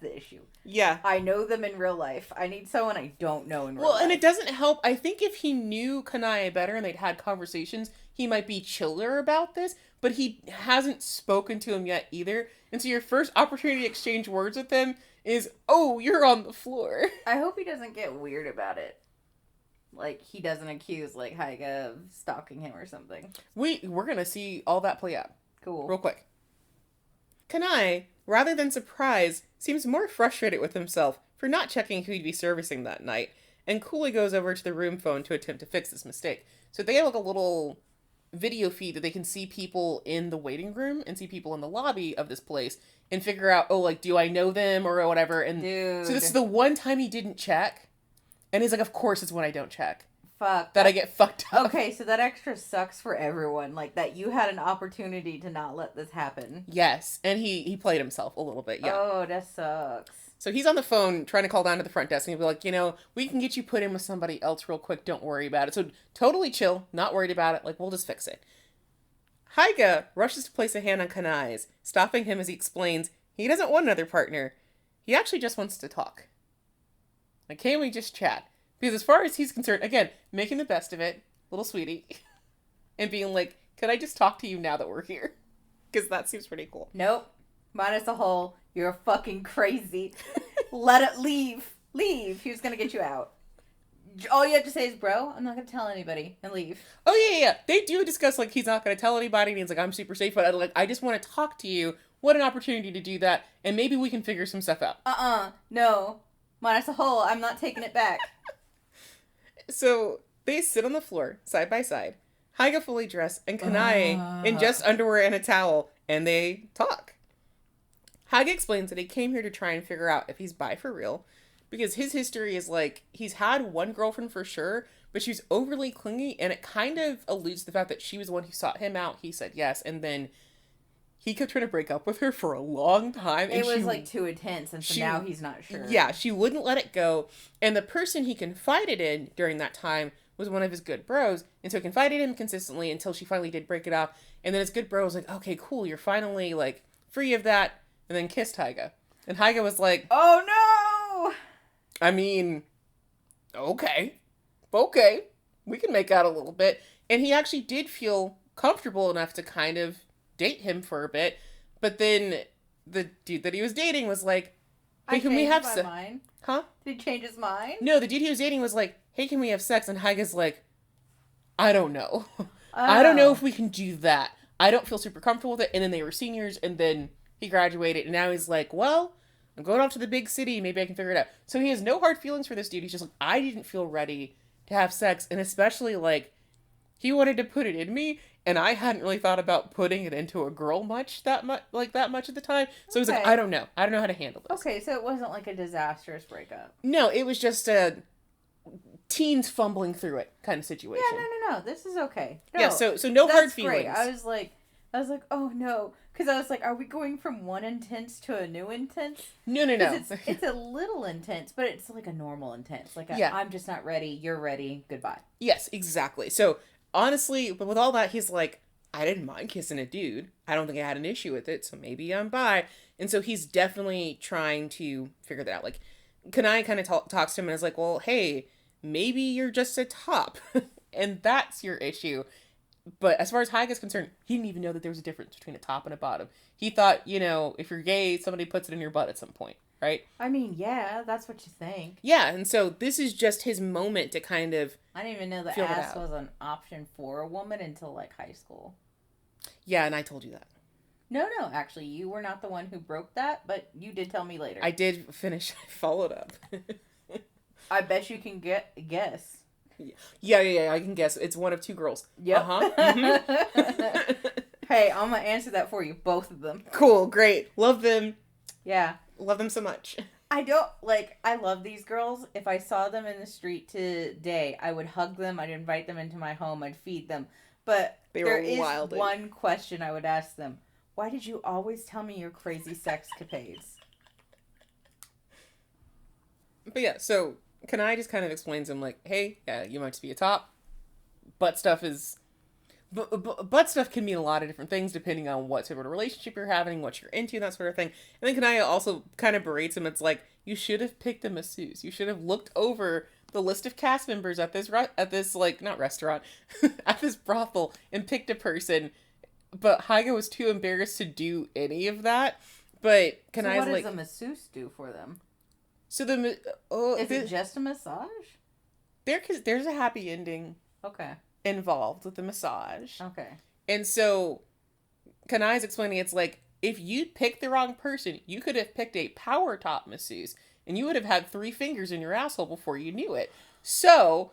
the issue. Yeah. I know them in real life. I need someone I don't know in real life. Well, and it doesn't help. I think if he knew Kanae better and they'd had conversations, he might be chiller about this, but he hasn't spoken to him yet either. And so your first opportunity to exchange words with him is, oh, you're on the floor. I hope he doesn't get weird about it. Like, he doesn't accuse, like, Haiga of stalking him or something. We're gonna see all that play out. Cool. Real quick. Kanae, rather than surprised, seems more frustrated with himself for not checking who he'd be servicing that night, and coolly goes over to the room phone to attempt to fix this mistake. So they have, like, a little video feed that they can see people in the waiting room and see people in the lobby of this place and figure out, oh, like, do I know them or whatever. And Dude. So this is the one time he didn't check. And he's like, of course it's when I don't check. Fuck. that I get fucked up. Okay, so that extra sucks for everyone. Like, that you had an opportunity to not let this happen. Yes, and he played himself a little bit, yeah. Oh, that sucks. So he's on the phone trying to call down to the front desk, and he'll be like, you know, we can get you put in with somebody else real quick. Don't worry about it. So totally chill, not worried about it. Like, we'll just fix it. Haiga rushes to place a hand on Kanae's, stopping him as he explains he doesn't want another partner. He actually just wants to talk. Like, can't we just chat? Because as far as he's concerned, again, making the best of it, little sweetie, and being like, can I just talk to you now that we're here? Because that seems pretty cool. Nope. Minus a hole. You're fucking crazy. Let it leave. Leave. He was gonna get you out. All you have to say is, bro, I'm not gonna tell anybody, and leave. Oh, yeah. They do discuss, like, he's not going to tell anybody, and he's like, I'm super safe, but, like, I just want to talk to you. What an opportunity to do that, and maybe we can figure some stuff out. No. Minus a hole. I'm not taking it back. So, they sit on the floor, side by side, Haiga fully dressed, and Kanae in just underwear and a towel, and they talk. Haiga explains that he came here to try and figure out if he's bi for real, because his history is like, he's had one girlfriend for sure, but she's overly clingy, and it kind of alludes to the fact that she was the one who sought him out, he said yes, and then he kept trying to break up with her for a long time. It was, like, too intense, and so now he's not sure. Yeah, she wouldn't let it go, and the person he confided in during that time was one of his good bros, and so he confided in him consistently until she finally did break it off, and then his good bro was like, okay, cool, you're finally, like, free of that, and then kissed Haiga. And Haiga was like, oh no! I mean, okay, we can make out a little bit. And he actually did feel comfortable enough to kind of date him for a bit, but then the dude that he was dating was like, hey, can we have sex? Huh? Did he change his mind? No, the dude he was dating was like, hey, can we have sex? And Haiga's like, I don't know. I don't know if we can do that. I don't feel super comfortable with it. And then they were seniors, and then he graduated, and now he's like, well, I'm going off to the big city. Maybe I can figure it out. So he has no hard feelings for this dude. He's just like, I didn't feel ready to have sex. And especially, like, he wanted to put it in me, and I hadn't really thought about putting it into a girl that much at the time. So he's like, I don't know how to handle this. Okay, so it wasn't like a disastrous breakup. No, it was just a teens fumbling through it kind of situation. Yeah, no. This is okay. No, yeah, so no hard feelings. Great. I was like, oh no. Because I was like, are we going from one intense to a new intense? No. It's a little intense, but it's like a normal intense. Like, I'm just not ready. You're ready. Goodbye. Yes, exactly. So, honestly, but with all that, he's like, I didn't mind kissing a dude. I don't think I had an issue with it, so maybe I'm bi. And so he's definitely trying to figure that out. Like, Kanae kind of talks to him and is like, well, hey, maybe you're just a top. And that's your issue. But as far as Haiga's concerned, he didn't even know that there was a difference between a top and a bottom. He thought, if you're gay, somebody puts it in your butt at some point, right? I mean, yeah, that's what you think. Yeah, and so this is just his moment to kind of I didn't even know the ass was an option for a woman until, like, high school. Yeah, and I told you that. No, actually, you were not the one who broke that, but you did tell me later. I did finish. I followed up. I bet you can guess. Yeah, I can guess. It's one of two girls. Yep. Uh-huh. Mm-hmm. Hey, I'm going to answer that for you. Both of them. Cool. Great. Love them. Yeah. Love them so much. I love these girls. If I saw them in the street today, I would hug them. I'd invite them into my home. I'd feed them. But there is one question I would ask them. Why did you always tell me your crazy sexcapades? But yeah, so Kanae just kind of explains to him, like, hey, yeah, you might just be a top. Butt stuff can mean a lot of different things depending on what sort of relationship you're having, what you're into, that sort of thing. And then Kanae also kind of berates him. It's like, you should have picked a masseuse. You should have looked over the list of cast members at this like, not restaurant, at this brothel, and picked a person. But Haiga was too embarrassed to do any of that. But Kanae's so what does a masseuse do for them? So is it just a massage? There's a happy ending. Okay. Involved with the massage. Okay. And so Kanae's explaining it's like, if you picked the wrong person, you could have picked a power top masseuse, and you would have had 3 fingers in your asshole before you knew it. So,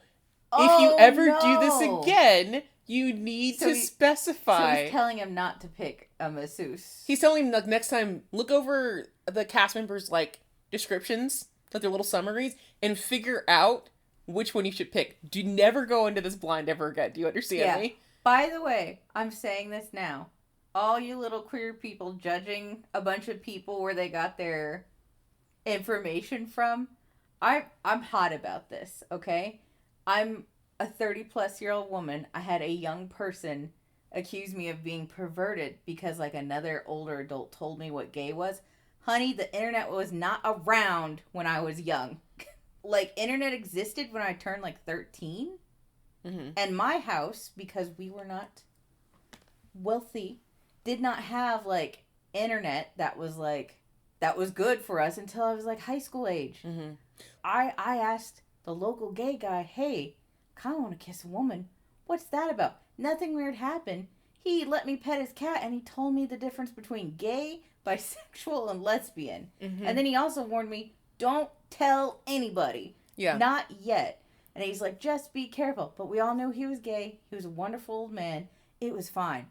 if you ever do this again, you need to specify. So he's telling him not to pick a masseuse. He's telling him, like, next time, look over the cast members' like descriptions, like their little summaries, and figure out which one you should pick. Do never go into this blind ever again. Do you understand me? By the way, I'm saying this now. All you little queer people judging a bunch of people where they got their information from, I'm hot about this, okay? I'm a 30-plus-year-old woman. I had a young person accuse me of being perverted because, like, another older adult told me what gay was. Honey, the internet was not around when I was young. Like, internet existed when I turned, like, 13. Mm-hmm. And my house, because we were not wealthy, did not have, like, internet that was good for us until I was, like, high school age. Mm-hmm. I asked the local gay guy, hey, I kind of want to kiss a woman. What's that about? Nothing weird happened. He let me pet his cat, and he told me the difference between gay, bisexual, and lesbian. Mm-hmm. And then he also warned me, don't tell anybody. Yeah. Not yet. And he's like, just be careful. But we all knew he was gay. He was a wonderful old man. It was fine.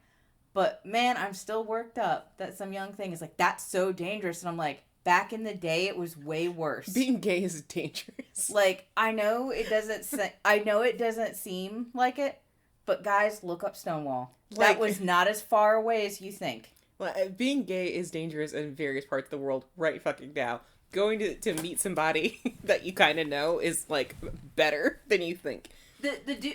But, man, I'm still worked up that some young thing is like, that's so dangerous. And I'm like, back in the day, it was way worse. Being gay is dangerous. Like, I know it doesn't seem like it, but guys, look up Stonewall. That was not as far away as you think. Well, being gay is dangerous in various parts of the world right fucking now. Going to meet somebody that you kind of know is, like, better than you think.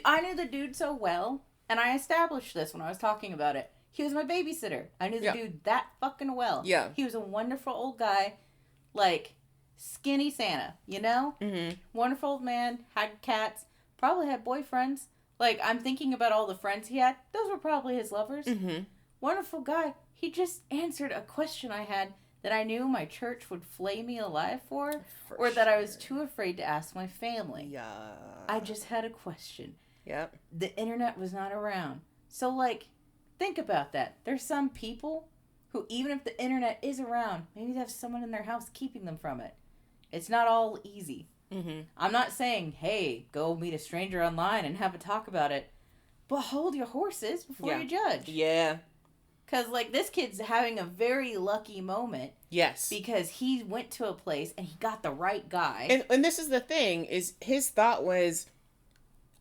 I knew the dude so well, and I established this when I was talking about it. He was my babysitter. I knew the dude that fucking well. Yeah. He was a wonderful old guy, like, skinny Santa, you know? Mm-hmm. Wonderful old man, had cats, probably had boyfriends. Like, I'm thinking about all the friends he had. Those were probably his lovers. Mm-hmm. Wonderful guy. He just answered a question I had that I knew my church would flay me alive for or that I was too afraid to ask my family. Yeah. I just had a question. Yep. The internet was not around. So, like, think about that. There's some people who, even if the internet is around, maybe they have someone in their house keeping them from it. It's not all easy. Mm-hmm. I'm not saying, hey, go meet a stranger online and have a talk about it. But hold your horses before you judge. Yeah. Because, like, this kid's having a very lucky moment. Yes. Because he went to a place and he got the right guy. And this is the thing, is his thought was,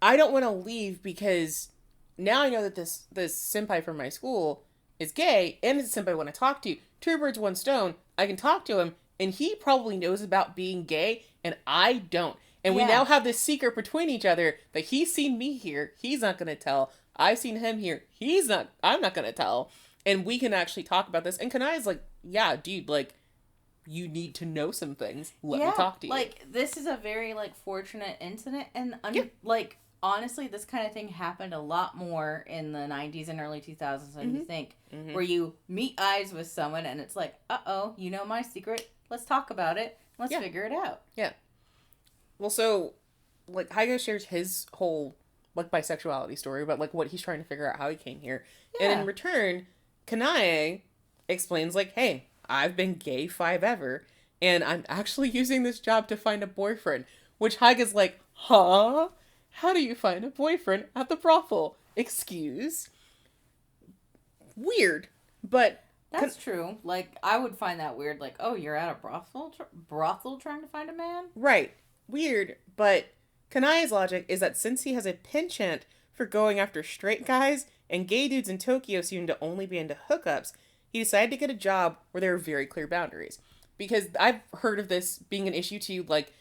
I don't want to leave because now I know that this senpai from my school is gay and it's a senpai I want to talk to. Two birds, one stone. I can talk to him and he probably knows about being gay and I don't. And we now have this secret between each other that he's seen me here. He's not going to tell. I've seen him here. I'm not going to tell. And we can actually talk about this. And Kanae is like, yeah, dude, like, you need to know some things. Let me talk to you. Like, this is a very, like, fortunate incident. And, like, honestly, this kind of thing happened a lot more in the 90s and early 2000s than you think. Mm-hmm. Where you meet eyes with someone and it's like, uh-oh, you know my secret. Let's talk about it. Let's figure it out. Yeah. Well, so, like, Haiga shares his whole, like, bisexuality story about, like, what he's trying to figure out how he came here. Yeah. And in return, Kanae explains, like, hey, I've been gay 5 ever, and I'm actually using this job to find a boyfriend. Which Haiga's like, huh? How do you find a boyfriend at the brothel? Excuse? Weird, but... That's true. Like, I would find that weird. Like, oh, you're at a brothel trying to find a man? Right. Weird, but Kanae's logic is that since he has a penchant for going after straight guys, and gay dudes in Tokyo seem to only be into hookups, he decided to get a job where there are very clear boundaries. Because I've heard of this being an issue too, like,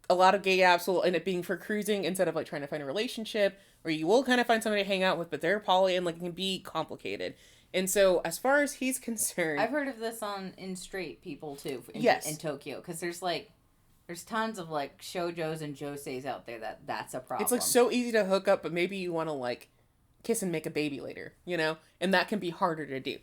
a lot of gay apps will end up being for cruising instead of, like, trying to find a relationship, or you will kind of find somebody to hang out with, but they're poly, and, like, it can be complicated. And so, as far as he's concerned... I've heard of this in straight people, too, in Tokyo, because there's tons of, like, shoujos and joseis out there that's a problem. It's, like, so easy to hook up, but maybe you want to, like, kiss and make a baby later, you know? And that can be harder to do.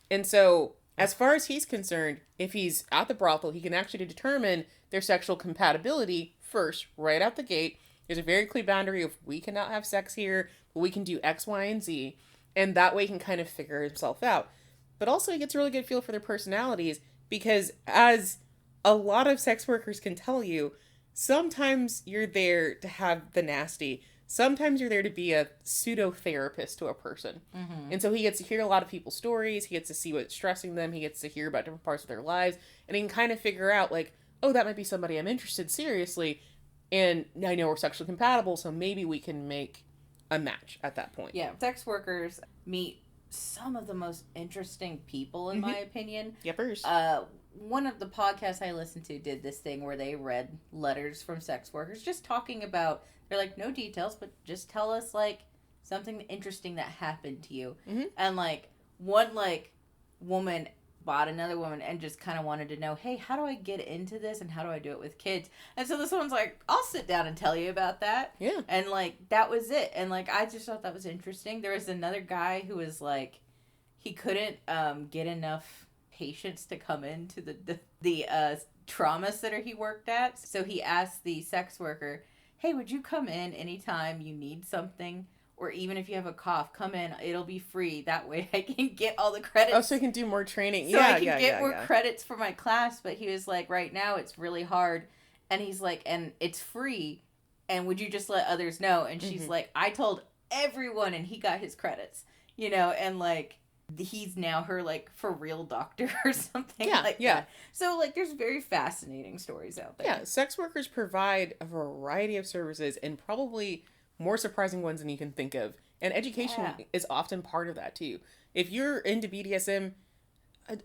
And so, as far as he's concerned, if he's at the brothel, he can actually determine their sexual compatibility first, right out the gate. There's a very clear boundary of, we cannot have sex here, but we can do X, Y, and Z. And that way he can kind of figure himself out. But also he gets a really good feel for their personalities, because as a lot of sex workers can tell you, sometimes you're there to have the nasty. Sometimes you're there to be a pseudo-therapist to a person. Mm-hmm. And so he gets to hear a lot of people's stories. He gets to see what's stressing them. He gets to hear about different parts of their lives. And he can kind of figure out, like, oh, that might be somebody I'm interested seriously. And I know we're sexually compatible, so maybe we can make a match at that point. Yeah, sex workers meet some of the most interesting people, in my opinion. Yepers. One of the podcasts I listened to did this thing where they read letters from sex workers, just talking about, they're like, no details, but just tell us, like, something interesting that happened to you. And, like, one, like, woman bought another woman and just kind of wanted to know, hey, how do I get into this and how do I do it with kids? And so this one's like, I'll sit down and tell you about that. Yeah. And, like, that was it. And, like, I just thought that was interesting. There was another guy who was, like, he couldn't get enough patients to come into the trauma center he worked at. So he asked the sex worker, hey, would you come in anytime you need something? Or even if you have a cough, come in. It'll be free. That way I can get all the credits. Oh, so you can do more training. So I can get more credits for my class. But he was like, right now it's really hard. And he's like, and it's free. And would you just let others know? And she's like, I told everyone. And he got his credits. You know, and like, he's now her like for real doctor or something like that. So like, there's very fascinating stories out there. Yeah, sex workers provide a variety of services and probably more surprising ones than you can think of. And education is often part of that too. If you're into BDSM,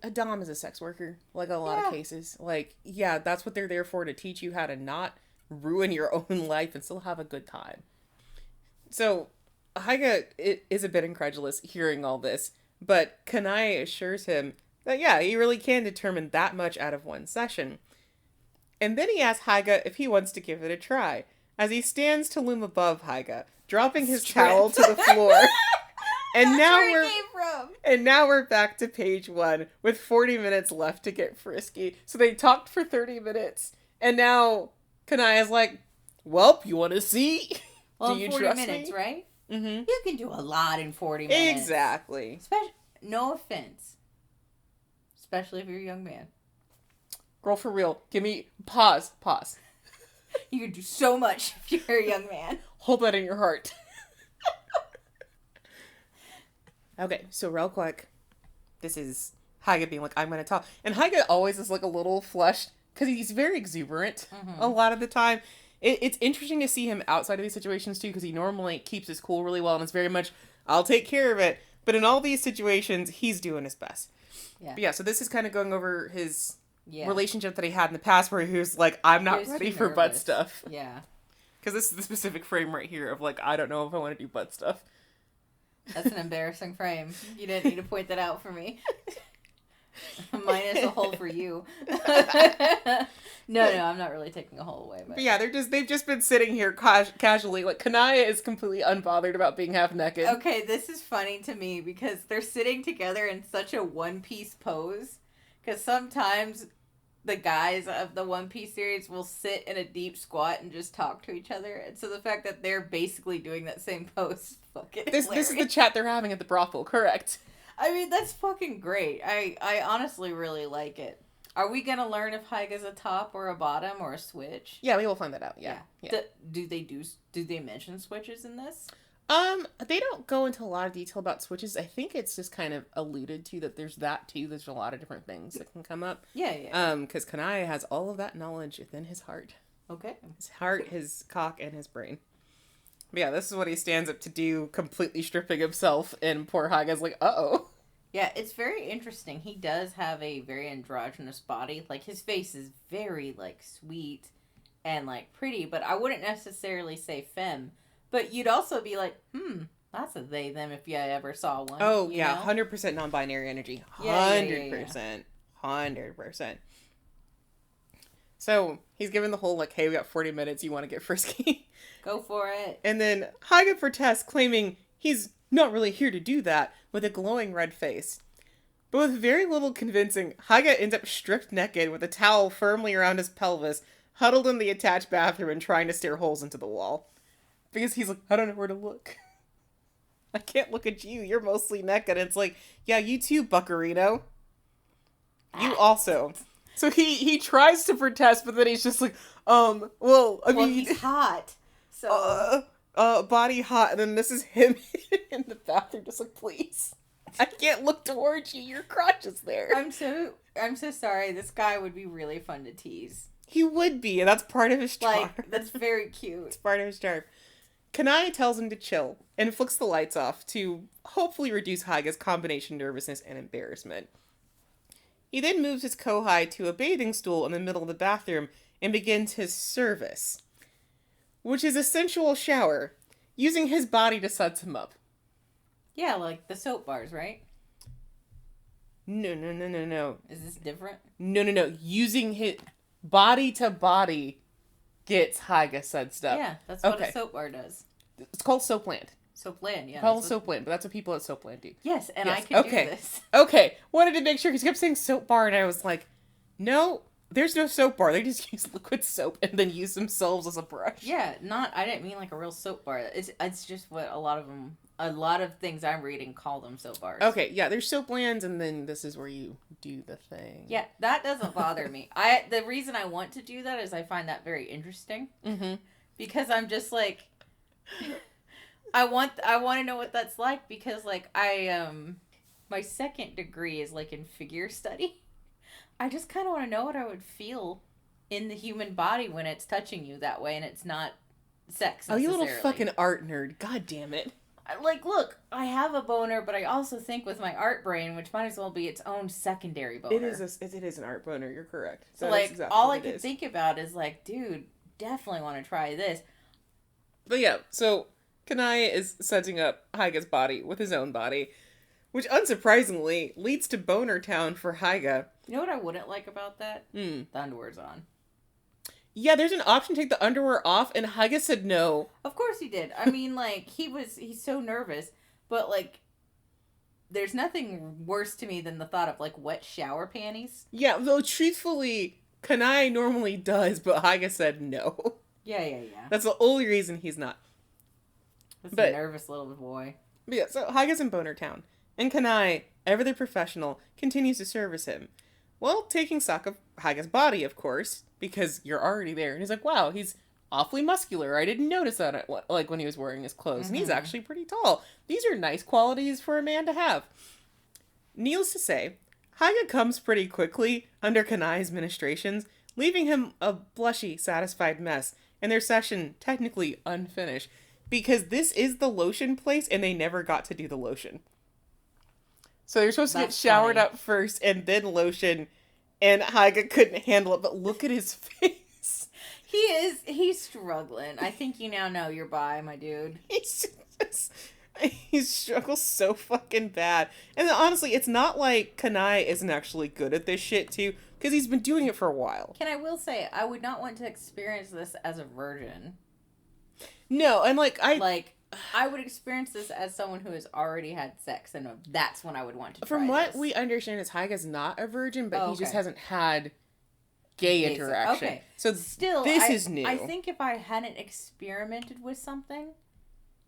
a dom is a sex worker, like a lot of cases. Like, yeah, that's what they're there for, to teach you how to not ruin your own life and still have a good time. So, Haiga is a bit incredulous hearing all this, but Kanae assures him that, yeah, he really can determine that much out of one session. And then he asks Haiga if he wants to give it a try, as he stands to loom above Haiga, dropping his towel to the floor. And now we're back to page 1 with 40 minutes left to get frisky. So they talked for 30 minutes, and now Kanae is like, "Welp, you want to see? Well, do you 40 trust minutes, me?" Right? Mm-hmm. You can do a lot in 40 minutes. Exactly. No offense, especially if you're a young man. Girl, for real, give me pause. You can do so much if you're a young man. Hold that in your heart. Okay, so real quick, this is Haiga being like, I'm going to talk. And Haiga always is like a little flushed because he's very exuberant a lot of the time. It's interesting to see him outside of these situations too, because he normally keeps his cool really well and it's very much, I'll take care of it. But in all these situations, he's doing his best. Yeah. But yeah, so this is kind of going over his relationship that he had in the past where he was like, I'm not ready for butt stuff. Yeah. Because this is the specific frame right here of like, I don't know if I want to do butt stuff. That's an embarrassing frame. You didn't need to point that out for me. Minus a hole for you. No, I'm not really taking a hole away. But yeah, they've just been sitting here casually. Like, Kanae is completely unbothered about being half naked. Okay, this is funny to me because they're sitting together in such a one-piece pose. Because sometimes the guys of the One Piece series will sit in a deep squat and just talk to each other. And so the fact that they're basically doing that same pose is fucking hilarious. This is the chat they're having at the brothel, correct? I mean, that's fucking great. I honestly really like it. Are we going to learn if Haiga's a top or a bottom or a switch? Yeah, we will find that out. Yeah. Do they mention switches in this? They don't go into a lot of detail about switches. I think it's just kind of alluded to that there's that too. There's a lot of different things that can come up. Yeah. Because Kanae has all of that knowledge within his heart. Okay. His heart, his cock, and his brain. But yeah, this is what he stands up to do, completely stripping himself, and poor Haiga's like, uh-oh. Yeah, it's very interesting. He does have a very androgynous body. Like, his face is very, like, sweet and, like, pretty, but I wouldn't necessarily say femme. But you'd also be like, that's a they, them if you ever saw one. Oh, yeah, 100% non-binary energy. 100%. 100%. So, he's given the whole, like, hey, we got 40 minutes, you want to get frisky? Go for it. And then Haiga protests, claiming he's not really here to do that, with a glowing red face. But with very little convincing, Haiga ends up stripped naked with a towel firmly around his pelvis, huddled in the attached bathroom and trying to stare holes into the wall. Because he's like, I don't know where to look. I can't look at you. You're mostly naked. And it's like, yeah, you too, Buccarino. You also. So he tries to protest, but then he's just like, I mean... he's hot. So... body hot. And then this is him in the bathroom just like, please. I can't look towards you. Your crotch is there. I'm so sorry. This guy would be really fun to tease. He would be, and that's part of his charm. Like, that's very cute. It's part of his charm. Kanae tells him to chill and flicks the lights off to hopefully reduce Haiga's combination nervousness and embarrassment. He then moves his kohai to a bathing stool in the middle of the bathroom and begins his service, which is a sensual shower, using his body to suds him up. Yeah, like the soap bars, right? No. Is this different? No. Using his body to body gets Haiga sudsed up. Yeah, that's what a soap bar does. It's called Soapland. Soapland, yeah. It's called Soapland, but that's what people at Soapland do. Yes, and yes. I can do this. Okay, wanted to make sure, because he kept saying soap bar, and I was like, no, there's no soap bar. They just use liquid soap and then use themselves as a brush. Yeah, I didn't mean like a real soap bar. It's just what a lot of things I'm reading call them soap bars. Okay, yeah, there's Soaplands, and then this is where you do the thing. Yeah, that doesn't bother me. The reason I want to do that is I find that very interesting. Mm-hmm. Because I'm just like, I want to know what that's like, because like my second degree is like in figure study. I just kind of want to know what I would feel in the human body when it's touching you that way and it's not sex necessarily. Oh, you little fucking art nerd. God damn it. Like, look, I have a boner, but I also think with my art brain, which might as well be its own secondary boner. It is an art boner. You're correct. So, like, exactly all I could think about is, like, dude, definitely want to try this. But yeah, so Kanae is setting up Haiga's body with his own body, which unsurprisingly leads to Boner Town for Haiga. You know what I wouldn't like about that? The underwear's on. Yeah, there's an option to take the underwear off, and Haiga said no. Of course he did. I mean, like, he's so nervous, but, like, there's nothing worse to me than the thought of, like, wet shower panties. Yeah, though, truthfully, Kanae normally does, but Haiga said no. Yeah. That's the only reason he's not. That's a nervous little boy. But yeah, so Haiga's in Boner Town, and Kanae, ever the professional, continues to service him. Well, taking stock of Haiga's body, of course, because you're already there. And he's like, wow, he's awfully muscular. I didn't notice that, like, when he was wearing his clothes. And he's actually pretty tall. These are nice qualities for a man to have. Needless to say, Haiga comes pretty quickly under Kanae's ministrations, leaving him a blushy, satisfied mess, and their session technically unfinished. Because this is the lotion place, and they never got to do the lotion. So they're supposed to get showered up first, and then lotion, and Haiga couldn't handle it, but look at his face. He's struggling. I think you now know you're bi, my dude. He struggles so fucking bad. And then, honestly, it's not like Kanae isn't actually good at this shit, too, because he's been doing it for a while. I will say, I would not want to experience this as a virgin. No, and I would experience this as someone who has already had sex, and that's when I would want to try From what we understand is Haiga's not a virgin, but he just hasn't had gay interaction. Okay. So still, this is new. I think if I hadn't experimented with something,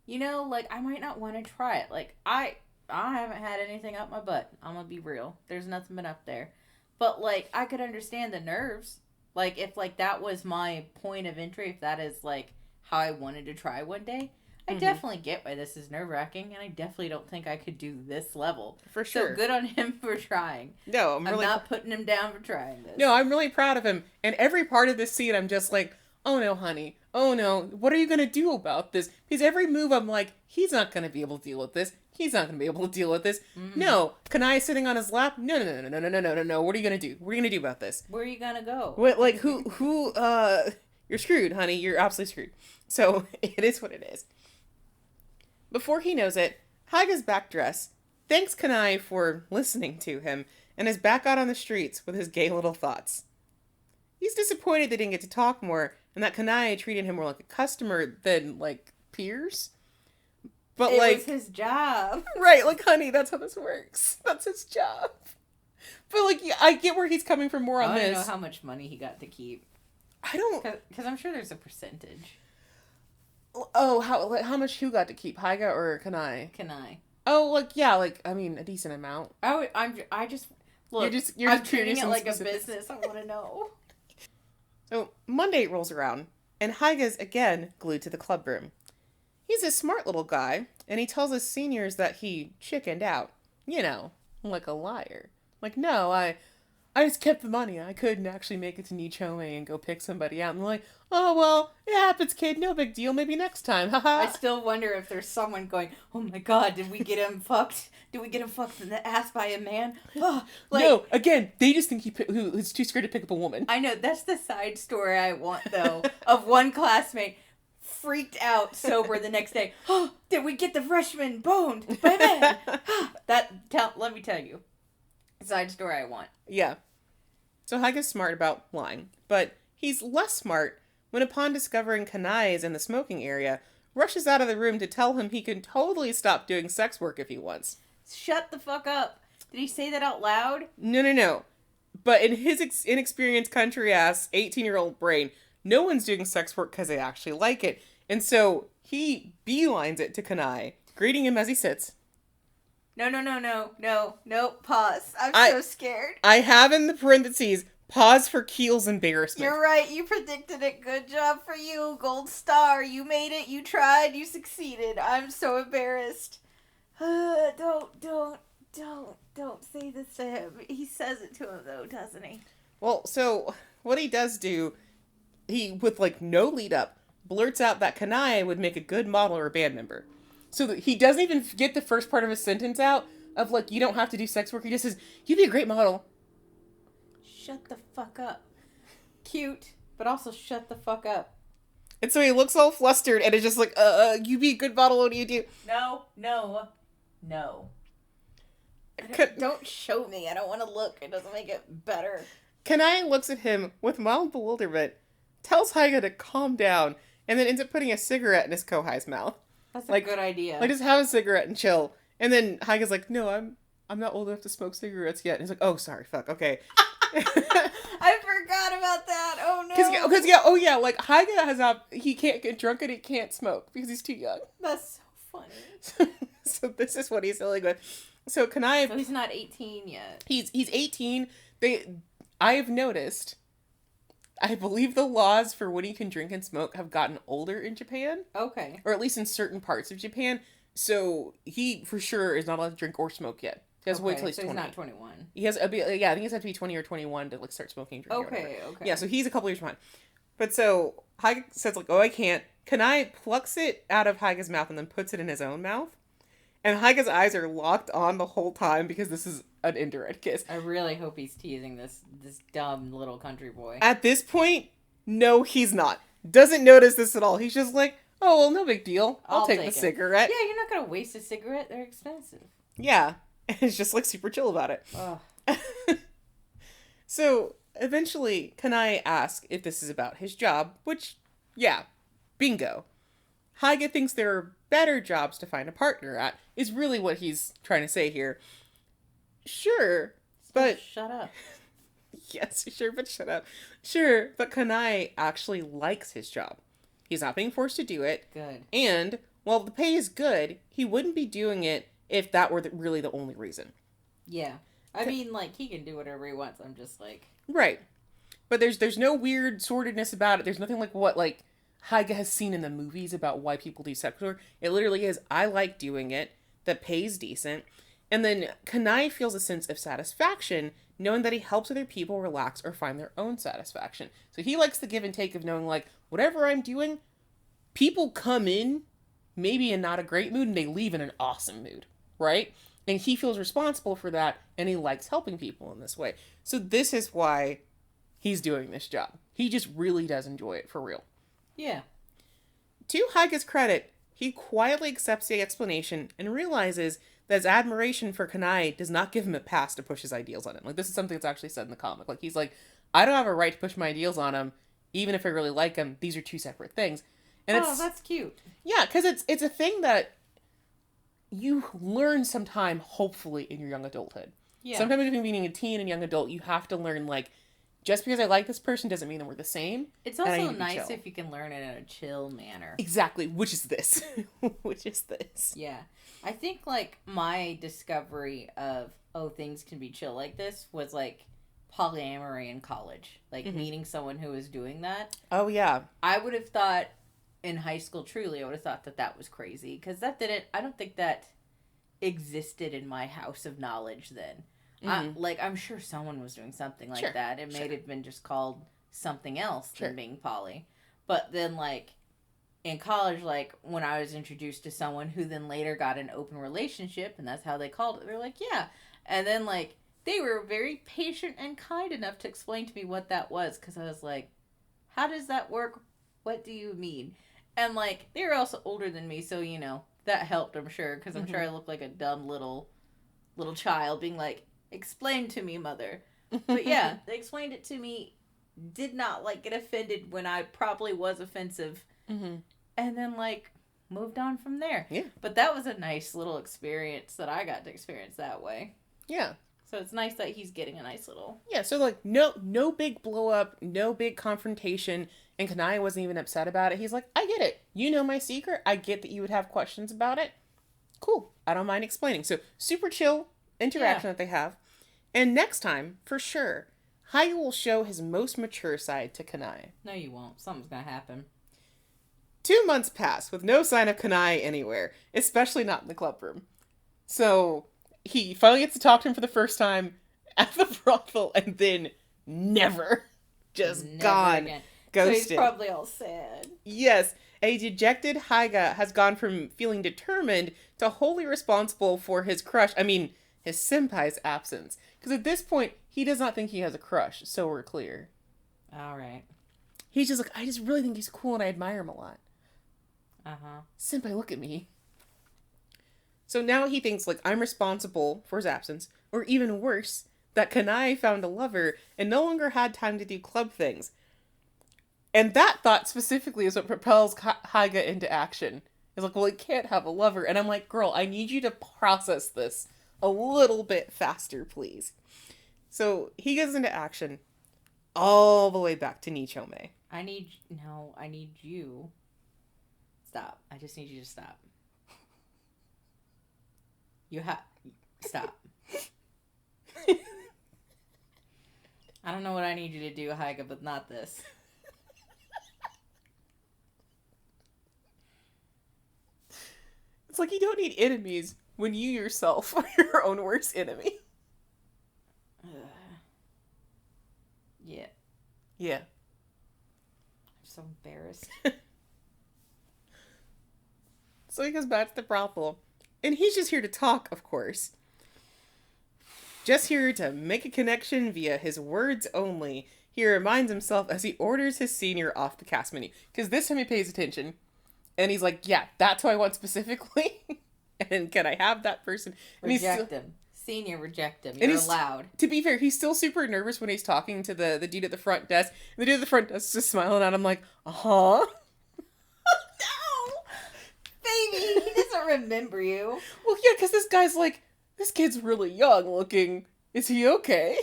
you know, like, I might not want to try it. Like, I haven't had anything up my butt. I'm gonna be real. There's nothing been up there. But, like, I could understand the nerves. Like, if, like, that was my point of entry, if that is, like, how I wanted to try one day, I definitely get why this is nerve-wracking, and I definitely don't think I could do this level. For sure. So good on him for trying. No, I'm not putting him down for trying this. No, I'm really proud of him. And every part of this scene, I'm just like, oh no, honey. Oh no, what are you going to do about this? Because every move, I'm like, he's not going to be able to deal with this. He's not going to be able to deal with this. Mm-hmm. No. Kanae sitting on his lap? No. What are you going to do? What are you going to do about this? Where are you going to go? What, like, you're screwed, honey. You're absolutely screwed. So, it is what it is. Before he knows it, Haiga's back dress thanks Kanae for listening to him and is back out on the streets with his gay little thoughts. He's disappointed they didn't get to talk more and that Kanae treated him more like a customer than, like, peers. But, it like... was his job. Right, like, honey, that's how this works. That's his job. But, like, yeah, I get where he's coming from more on this. I don't know how much money he got to keep. I don't... Because I'm sure there's a percentage. Oh, how much who got to keep? Haiga or Kanae? Kanae. Oh, like, yeah, like, I mean, a decent amount. I just... Look, I'm treating it like a business. I want to know. So, Monday rolls around, and Haiga's again glued to the club room. He's a smart little guy, and he tells his seniors that he chickened out. You know, like a liar. Like, no, I just kept the money. I couldn't actually make it to Nichome and go pick somebody out. And I'm like, oh, well, it happens, kid. No big deal. Maybe next time. I still wonder if there's someone going, oh my god, did we get him fucked? Did we get him fucked in the ass by a man? Oh, no, again, they just think who's too scared to pick up a woman. I know, that's the side story I want, though, of one classmate freaked out sober the next day. Oh, did we get the freshman boned by a man? Let me tell you. Side story I want. Yeah. So Haiga's smart about lying, but he's less smart when, upon discovering Kanae is in the smoking area, rushes out of the room to tell him he can totally stop doing sex work if he wants. Shut the fuck up. Did he say that out loud? No. But in his inexperienced country-ass 18-year-old brain, no one's doing sex work because they actually like it. And so he beelines it to Kanae, greeting him as he sits. No, pause. I'm so scared. I have in the parentheses, pause for Keelz embarrassment. You're right, you predicted it. Good job for you, gold star. You made it, you tried, you succeeded. I'm so embarrassed. Don't say this to him. He says it to him, though, doesn't he? Well, so what he does do, he, with like no lead up, blurts out that Kanae would make a good model or a band member. So that he doesn't even get the first part of his sentence out of like, you don't have to do sex work. He just says, you'd be a great model. Shut the fuck up. Cute, but also shut the fuck up. And so he looks all flustered and it's just like, you be a good model, what do you do? No. Don't show me. I don't want to look. It doesn't make it better. Kanae looks at him with mild bewilderment, tells Haiga to calm down, and then ends up putting a cigarette in his kohai's mouth. That's a good idea. Like, just have a cigarette and chill. And then Haiga's like, no, I'm not old enough to smoke cigarettes yet. And he's like, oh, sorry, fuck, okay. I forgot about that. Oh, no. Because, like, Haiga he can't get drunk and he can't smoke because he's too young. That's so funny. So this is what he's dealing with. So Kanae... So he's not 18 yet. He's 18. I have noticed... I believe the laws for when you can drink and smoke have gotten older in Japan. Okay. Or at least in certain parts of Japan. So he, for sure, is not allowed to drink or smoke yet. He has to wait till he's 20. He's not 21. He has, I think he has to be 20 or 21 to like start smoking and drinking. Okay. Yeah, so he's a couple years behind. But so Haiga says like, oh, I can't. Kanae plucks it out of Haiga's mouth and then puts it in his own mouth. And Haiga's eyes are locked on the whole time because this is an indirect kiss. I really hope he's teasing this dumb little country boy. At this point, no, he's not. Doesn't notice this at all. He's just like, oh, well, no big deal. I'll take the cigarette. Yeah, you're not going to waste a cigarette. They're expensive. Yeah. And it's just like super chill about it. So eventually, Kanae asks if this is about his job, which, yeah, bingo. Haiga thinks there are better jobs to find a partner at, is really what he's trying to say here. Sure, but... Shut up. Yes, sure, but shut up. Sure, but Kanae actually likes his job. He's not being forced to do it. Good. And, while the pay is good, he wouldn't be doing it if that were really the only reason. Yeah. I mean, like, he can do whatever he wants. I'm just like... Right. But there's no weird sordidness about it. There's nothing like what, like, Haiga has seen in the movies about why people do sex work. It literally is, I like doing it, the pay's decent, and then Kanae feels a sense of satisfaction knowing that he helps other people relax or find their own satisfaction. So he likes the give and take of knowing, like, whatever I'm doing, people come in maybe in not a great mood and they leave in an awesome mood, right? And he feels responsible for that, and he likes helping people in this way. So this is why he's doing this job. He just really does enjoy it, for real. Yeah. To Haiga's credit, he quietly accepts the explanation and realizes that his admiration for Kanae does not give him a pass to push his ideals on him. Like, this is something that's actually said in the comic. Like, he's like, I don't have a right to push my ideals on him, even if I really like him. These are two separate things. And that's cute. Yeah, because it's a thing that you learn sometime, hopefully, in your young adulthood. Yeah. Sometimes between being a teen and young adult, you have to learn, like, just because I like this person doesn't mean that we're the same. It's also nice if you can learn it in a chill manner. Exactly, which is this. Which is this. Yeah. I think, like, my discovery of, things can be chill like this was, like, polyamory in college. Like, meeting someone who was doing that. Oh, yeah. I would have thought, in high school, truly, I would have thought that was crazy. Because I don't think that existed in my house of knowledge then. I'm sure someone was doing something like Sure, that. It may have been just called something else Sure. than being poly. But then, like, in college, like, when I was introduced to someone who then later got an open relationship, and that's how they called it, they're like, yeah. And then, like, they were very patient and kind enough to explain to me what that was, because I was like, how does that work? What do you mean? And, like, they were also older than me, so, you know, that helped, I'm sure, because I'm sure I looked like a dumb little child being like, explain to me, mother. But yeah, they explained it to me, did not, like, get offended when I probably was offensive. Mm-hmm. And then, like, moved on from there. Yeah. But that was a nice little experience that I got to experience that way. Yeah. So it's nice that he's getting a nice little... Yeah, so, like, no big blow up, no big confrontation, and Kanae wasn't even upset about it. He's like, I get it. You know my secret. I get that you would have questions about it. Cool. I don't mind explaining. So, super chill interaction that they have. And next time, for sure, Haiga will show his most mature side to Kanae. No, you won't. Something's gonna happen. 2 months pass with no sign of Kanae anywhere, especially not in the club room. So he finally gets to talk to him for the first time at the brothel, and then never. Just Never gone. Again. Ghosted. So he's probably all sad. Yes, a dejected Haiga has gone from feeling determined to wholly responsible for his crush, his senpai's absence. Because at this point, he does not think he has a crush, so we're clear. Alright. He's just like, I just really think he's cool and I admire him a lot. Uh-huh. Senpai, look at me. So now he thinks, like, I'm responsible for his absence, or even worse, that Kanae found a lover and no longer had time to do club things. And that thought specifically is what propels Haiga into action. He's like, well, he can't have a lover. And I'm like, girl, I need you to process this a little bit faster, please. So he goes into action all the way back to Nichome. I need you. Stop. I just need you to stop. Stop. I don't know what I need you to do, Haiga, but not this. It's like you don't need enemies when you yourself are your own worst enemy. Yeah. Yeah. I'm so embarrassed. So he goes back to the brothel. And he's just here to talk, of course. Just here to make a connection via his words only. He reminds himself as he orders his senior off the cast menu. Because this time he pays attention. And he's like, yeah, that's who I want specifically. And can I have that person? And Reject him. Senior, reject him. You're allowed. To be fair, he's still super nervous when he's talking to the dude at the front desk. And the dude at the front desk is just smiling at him like, uh-huh. No! Baby, he doesn't remember you. Well, yeah, because this guy's like, this kid's really young looking. Is he okay?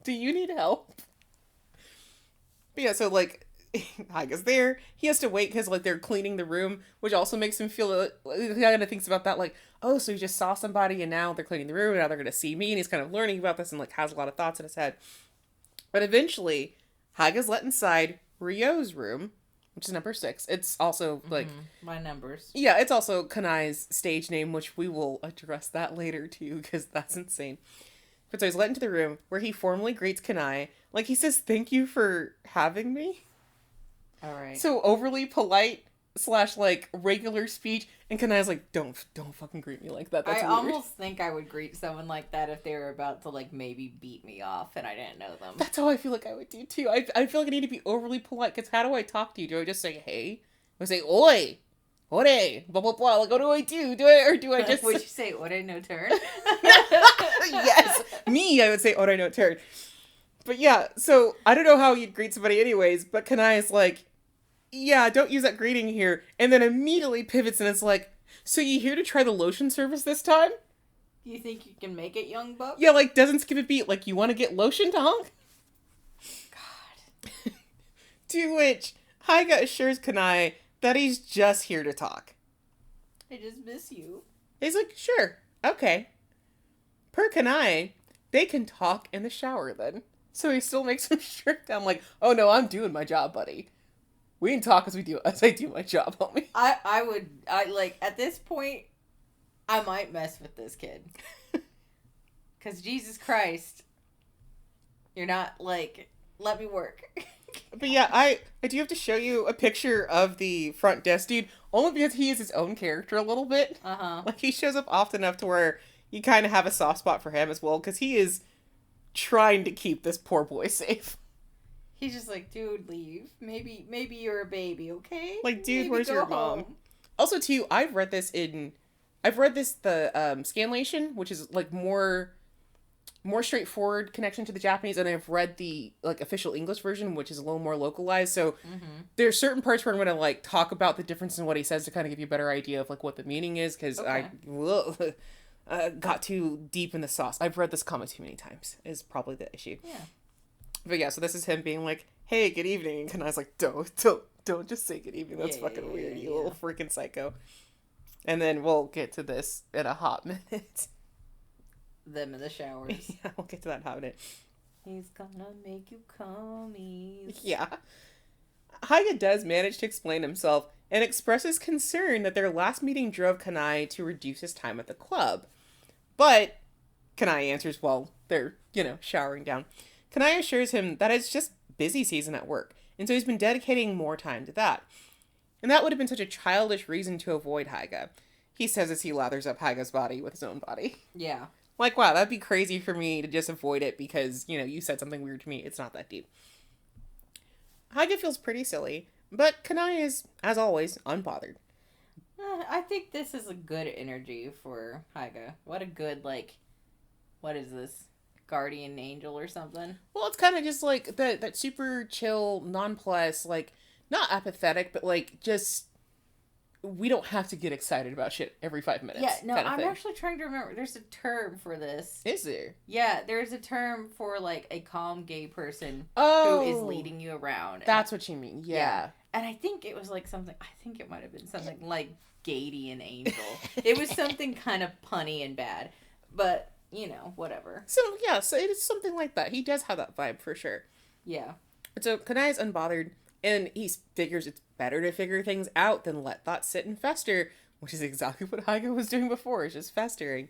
Do you need help? But yeah, so, like, Haiga's there. He has to wait because, like, they're cleaning the room, which also makes him feel, he kind of thinks about that, like, oh, so he just saw somebody and now they're cleaning the room and now they're going to see me, and he's kind of learning about this and, like, has a lot of thoughts in his head. But eventually, Haiga's let inside Ryo's room, which is number 6. It's also, like... My numbers. Yeah, it's also Kanae's stage name, which we will address that later, too, because that's insane. But so he's let into the room, where he formally greets Kanae. Like, he says, thank you for having me. Alright. So overly polite / like, regular speech, and Kanae's like, don't fucking greet me like that, that's I weird. almost think I would greet someone like that if they were about to, like, maybe beat me off and I didn't know them. That's how I feel like I would do, too. I feel like I need to be overly polite, because how do I talk to you? Do I just say, hey? I say, oi! Ore! Blah, blah, blah. Like, what do I do? Or do I just... Would you say, ore no turn? Yes! Me, I would say, ore no turn. But yeah, so, I don't know how you'd greet somebody anyways, but Kanae's like, yeah, don't use that greeting here. And then immediately pivots and it's like, so you here to try the lotion service this time? You think you can make it, young buck? Yeah, like, doesn't skip a beat. Like, you want to get lotion, Tom? God. To which, Haiga assures Kanae that he's just here to talk. I just miss you. He's like, sure, okay. Per Kanae, they can talk in the shower then. So he still makes him strip down like, oh no, I'm doing my job, buddy. We can talk as I do my job, homie. I like, at this point, I might mess with this kid. Because Jesus Christ, you're not like, let me work. But yeah, I do have to show you a picture of the front desk dude, only because he is his own character a little bit. Uh-huh. Like, he shows up often enough to where you kind of have a soft spot for him as well, because he is trying to keep this poor boy safe. He's just like, dude, leave. Maybe you're a baby, okay? Like, dude, Maybe where's your home. mom? Also, too, I've read this the Scanlation, which is, like, more straightforward connection to the Japanese, and I've read the, like, official English version, which is a little more localized, so there's certain parts where I'm gonna, like, talk about the difference in what he says to kind of give you a better idea of, like, what the meaning is, because I got too deep in the sauce. I've read this comic too many times, is probably the issue. Yeah. But yeah, so this is him being like, hey, good evening, and Kanae's like, don't just say good evening, that's fucking weird, you little freaking psycho. And then we'll get to this in a hot minute. Them in the showers. Yeah, we'll get to that in a hot minute. He's gonna make you commies. Yeah. Haiga does manage to explain himself and expresses concern that their last meeting drove Kanae to reduce his time at the club. But Kanae answers while they're, showering down. Kanae assures him that it's just busy season at work, and so he's been dedicating more time to that. And that would have been such a childish reason to avoid Haiga, he says as he lathers up Haiga's body with his own body. Yeah. Like, wow, that'd be crazy for me to just avoid it because, you said something weird to me. It's not that deep. Haiga feels pretty silly, but Kanae is, as always, unbothered. I think this is a good energy for Haiga. What a good, what is this? Guardian angel or something? Well, it's kind of just like that super chill, nonplussed, like, not apathetic, but just, we don't have to get excited about shit every 5 minutes. Yeah, no, I'm thing. actually trying to remember. There's a term for this. Is there? Yeah, there's a term for, a calm gay person who is leading you around. That's what you mean, yeah. And I think it was, something, I think it might have been something like Gadian angel. It was something kind of punny and bad. But, whatever. So it is something like that. He does have that vibe, for sure. Yeah. So Kanae is unbothered, and he figures it's better to figure things out than let thoughts sit and fester, which is exactly what Haiga was doing before, is just festering.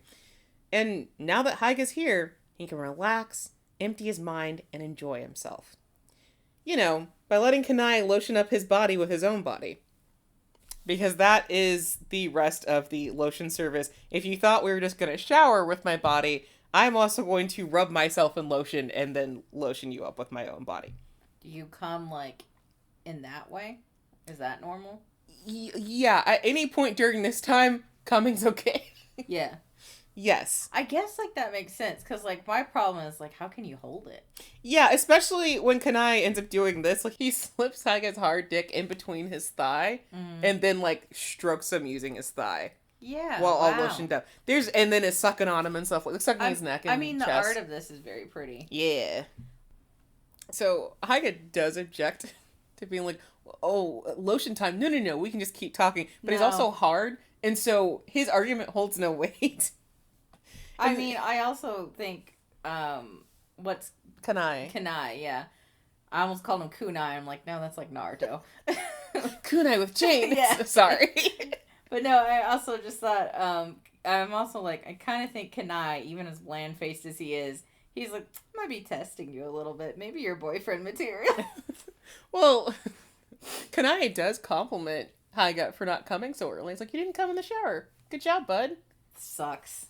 And now that Haiga's here, he can relax, empty his mind, and enjoy himself. By letting Kanae lotion up his body with his own body. Because that is the rest of the lotion service. If you thought we were just going to shower with my body, I'm also going to rub myself in lotion and then lotion you up with my own body. Do you come, in that way? Is that normal? Yeah, at any point during this time, coming's okay. Yeah. Yes. I guess, that makes sense, because, my problem is, how can you hold it? Yeah, especially when Kanae ends up doing this. He slips Haiga's hard dick in between his thigh, and then, strokes him using his thigh. Yeah, while all lotioned up. And then is sucking on him and stuff, sucking his neck and the chest. art of this is very pretty. Yeah. So, Haiga does object to being like, oh, lotion time. No, we can just keep talking. But he's also hard, and so his argument holds no weight. I also think, what's... Kanae. Kanae, yeah. I almost called him Kunai. I'm like, no, that's like Naruto. Kunai with chains. Yeah. Sorry. But no, I also just thought, I'm also I kind of think Kanae, even as bland-faced as he is, he's like, might be testing you a little bit. Maybe you're boyfriend material. Well, Kanae does compliment Haiga for not coming so early. He's like, you didn't come in the shower. Good job, bud. Sucks.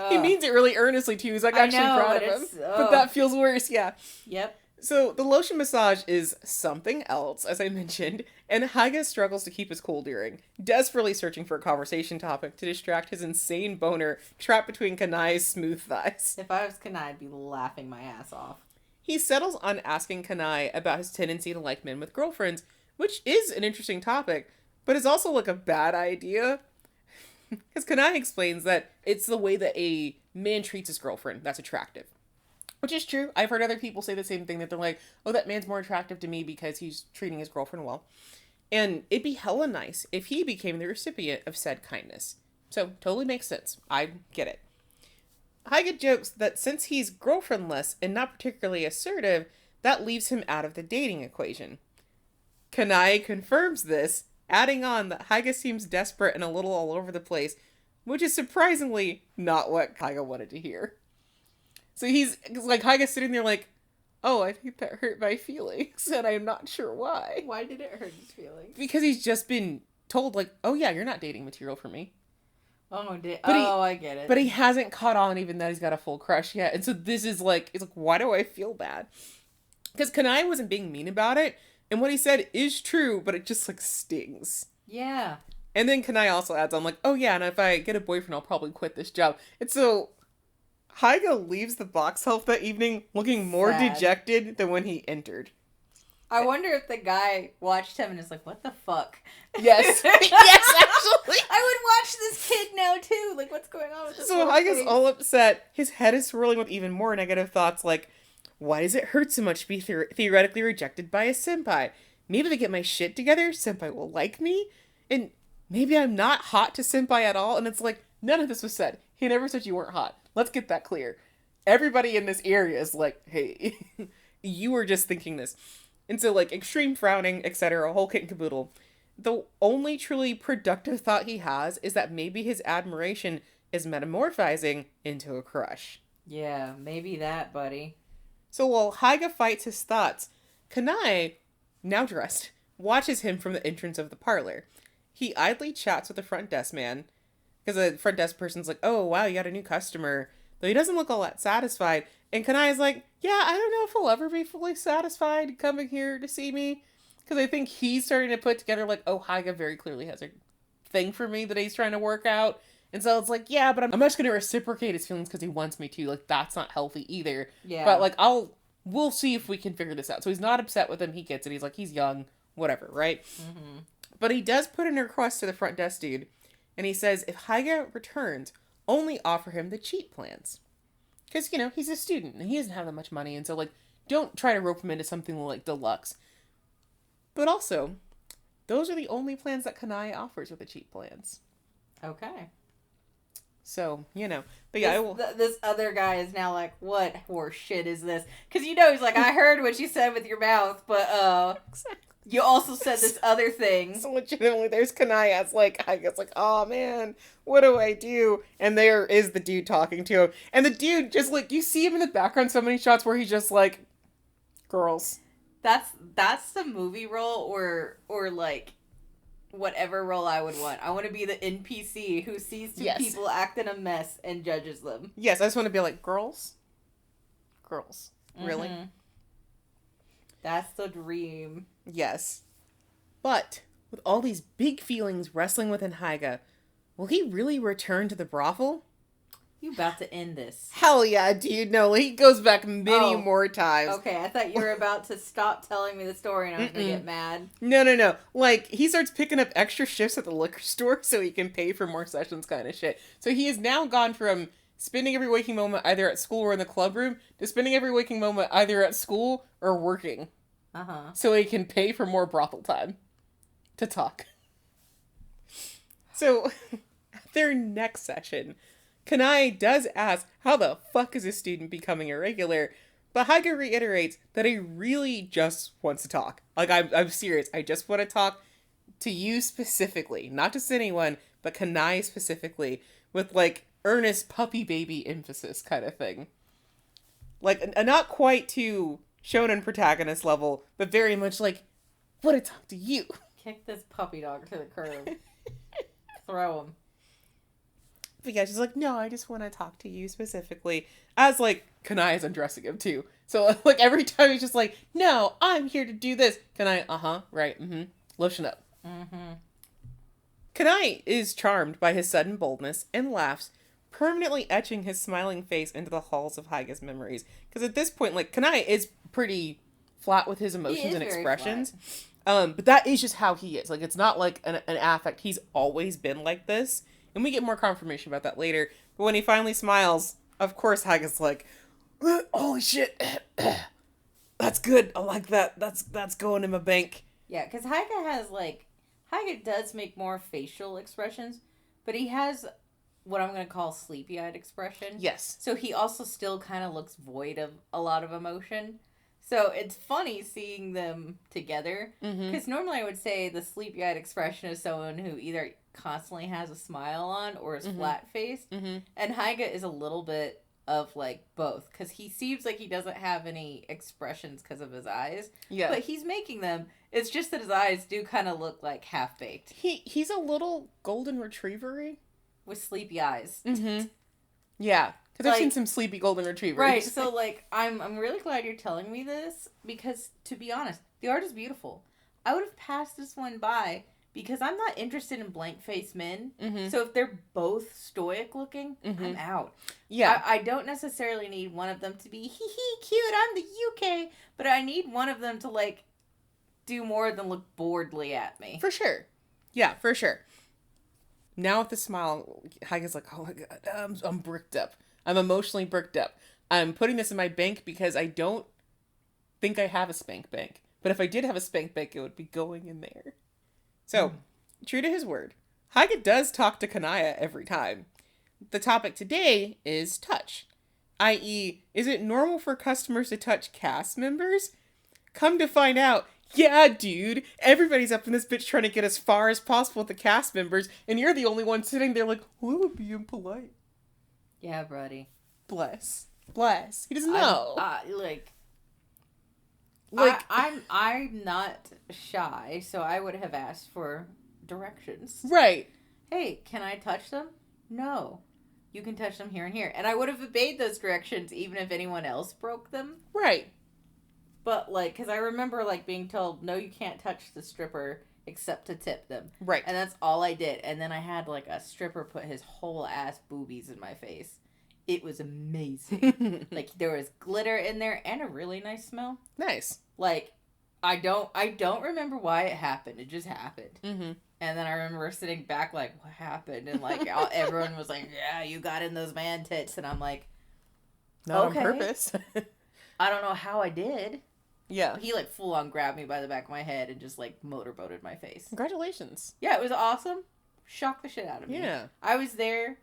He means it really earnestly, too. He's actually proud of him. But that feels worse, yeah. Yep. So, the lotion massage is something else, as I mentioned, and Haiga struggles to keep his cool during, desperately searching for a conversation topic to distract his insane boner trapped between Kanae's smooth thighs. If I was Kanae, I'd be laughing my ass off. He settles on asking Kanae about his tendency to like men with girlfriends, which is an interesting topic, but is also a bad idea. Because Kanae explains that it's the way that a man treats his girlfriend that's attractive. Which is true. I've heard other people say the same thing, that they're like, oh, that man's more attractive to me because he's treating his girlfriend well. And it'd be hella nice if he became the recipient of said kindness. So, totally makes sense. I get it. Haiga jokes that since he's girlfriendless and not particularly assertive, that leaves him out of the dating equation. Kanae confirms this, adding on that Haiga seems desperate and a little all over the place, which is surprisingly not what Haiga wanted to hear. So he's like, Haiga's sitting there like, oh, I think that hurt my feelings, and I'm not sure why. Why did it hurt his feelings? Because he's just been told, like, oh yeah, you're not dating material for me. I get it. But he hasn't caught on even that he's got a full crush yet. And so this is like, it's like, why do I feel bad? Because Kanae wasn't being mean about it, and what he said is true, but it just, like, stings. Yeah. And then Kanae also adds on, like, oh yeah, and if I get a boyfriend, I'll probably quit this job. And so Haiga leaves the box health that evening looking more dejected than when he entered. I wonder if the guy watched him and is like, what the fuck? Yes. Yes, actually. I would watch this kid now, too. Like, what's going on with this So Haiga's all upset. His head is swirling with even more negative thoughts, like, why does it hurt so much to be theoretically rejected by a senpai? Maybe if I get my shit together, senpai will like me? And maybe I'm not hot to senpai at all? And it's like, none of this was said. He never said you weren't hot. Let's get that clear. Everybody in this area is like, hey, you were just thinking this. And so, like, extreme frowning, etc., a whole kit and caboodle. The only truly productive thought he has is that maybe his admiration is metamorphizing into a crush. Yeah, maybe that, buddy. So while Haiga fights his thoughts, Kanae, now dressed, watches him from the entrance of the parlor. He idly chats with the front desk man, because the front desk person's like, oh, wow, you got a new customer. Though he doesn't look all that satisfied. And Kanae's like, yeah, I don't know if he'll ever be fully satisfied coming here to see me. Because I think he's starting to put together, like, oh, Haiga very clearly has a thing for me that he's trying to work out. And so it's like, yeah, but I'm not just going to reciprocate his feelings because he wants me to. Like, that's not healthy either. Yeah. But, like, we'll see if we can figure this out. So he's not upset with him. He gets it. He's like, he's young, whatever, right? Mm-hmm. But he does put in a request to the front desk dude. And he says, if Haiga returns, only offer him the cheap plans. Because, you know, he's a student and he doesn't have that much money. And so, like, don't try to rope him into something like deluxe. But also, those are the only plans that Kanae offers with the cheap plans. Okay. So, you know. But yeah, this other guy is now like, what horse shit is this? Because, you know, he's like, I heard what you said with your mouth, but, exactly. You also said this other thing. So legitimately, there's Kanae as like, I guess like, oh man, what do I do? And there is the dude talking to him. And the dude just like, you see him in the background so many shots where he's just like, girls. That's the movie role or like whatever role I would want. I want to be the NPC who sees two people acting a mess and judges them. Yes, I just want to be like, girls? Girls. Really? Mm-hmm. That's the dream. Yes. But, with all these big feelings wrestling within Haiga, will he really return to the brothel? You about to end this. Hell yeah, dude. No, he goes back many more times. Okay, I thought you were about to stop telling me the story and I was going to get mad. No. Like, he starts picking up extra shifts at the liquor store so he can pay for more sessions kind of shit. So he has now gone from spending every waking moment either at school or in the club room to spending every waking moment either at school or working. Uh-huh. So he can pay for more brothel time to talk. So, at their next session, Kanae does ask, how the fuck is a student becoming a regular? But Haiga reiterates that he really just wants to talk. Like, I'm serious. I just want to talk to you specifically. Not just anyone, but Kanae specifically. With, like, earnest puppy baby emphasis kind of thing. Like, a not quite too shonen protagonist level, but very much like, want to talk to you. Kick this puppy dog to the curb. Throw him. But yeah, she's like, no, I just want to talk to you specifically. As, like, Kanae is undressing him, too. So, like, every time he's just like, no, I'm here to do this. Kanae, right, lotion up. Kanae is charmed by his sudden boldness and laughs, permanently etching his smiling face into the halls of Haiga's memories. Because at this point, like, Kanae is pretty flat with his emotions and expressions. But that is just how he is. Like, it's not like an affect. He's always been like this. And we get more confirmation about that later. But when he finally smiles, of course Haiga's like, holy shit. That's good. I like that. That's going in my bank. Yeah, because Haiga does make more facial expressions, but he has what I'm going to call sleepy-eyed expression. Yes. So he also still kind of looks void of a lot of emotion. So it's funny seeing them together. Mm-hmm. Because normally I would say the sleepy-eyed expression is someone who either constantly has a smile on or is flat-faced. Mm-hmm. And Haiga is a little bit of, like, both. Because he seems like he doesn't have any expressions because of his eyes. Yeah. But he's making them. It's just that his eyes do kind of look like half-baked. He's a little golden retriever-y. With sleepy eyes. Mm-hmm. Yeah. Because I've seen some sleepy golden retrievers. Right, so, like, I'm really glad you're telling me this, because, to be honest, the art is beautiful. I would have passed this one by, because I'm not interested in blank-faced men, so if they're both stoic-looking, I'm out. Yeah. I don't necessarily need one of them to be, hee-hee, cute, I'm the UK, but I need one of them to, like, do more than look boredly at me. For sure. Yeah, for sure. Now with the smile, Haiga's like, oh my god, I'm bricked up. I'm emotionally bricked up. I'm putting this in my bank because I don't think I have a spank bank. But if I did have a spank bank, it would be going in there. So, true to his word, Haiga does talk to Kanae every time. The topic today is touch. I.e., is it normal for customers to touch cast members? Come to find out, yeah, dude, everybody's up in this bitch trying to get as far as possible with the cast members, and you're the only one sitting there like, well, it would be impolite. Yeah, buddy. Bless. He doesn't know. I'm not shy, so I would have asked for directions. Right. Hey, can I touch them? No. You can touch them here and here. And I would have obeyed those directions even if anyone else broke them. Right. But, like, because I remember, like, being told, no, you can't touch the stripper except to tip them. Right. And that's all I did. And then I had, like, a stripper put his whole ass boobies in my face. It was amazing. Like, there was glitter in there and a really nice smell. Nice. Like, I don't remember why it happened. It just happened. Mm-hmm. And then I remember sitting back like, what happened? And, like, everyone was like, yeah, you got in those man tits. And I'm like, not okay. on purpose. I don't know how I did. Yeah. He, like, full on grabbed me by the back of my head and just, like, motorboated my face. Congratulations. Yeah, it was awesome. Shocked the shit out of me. Yeah. I was there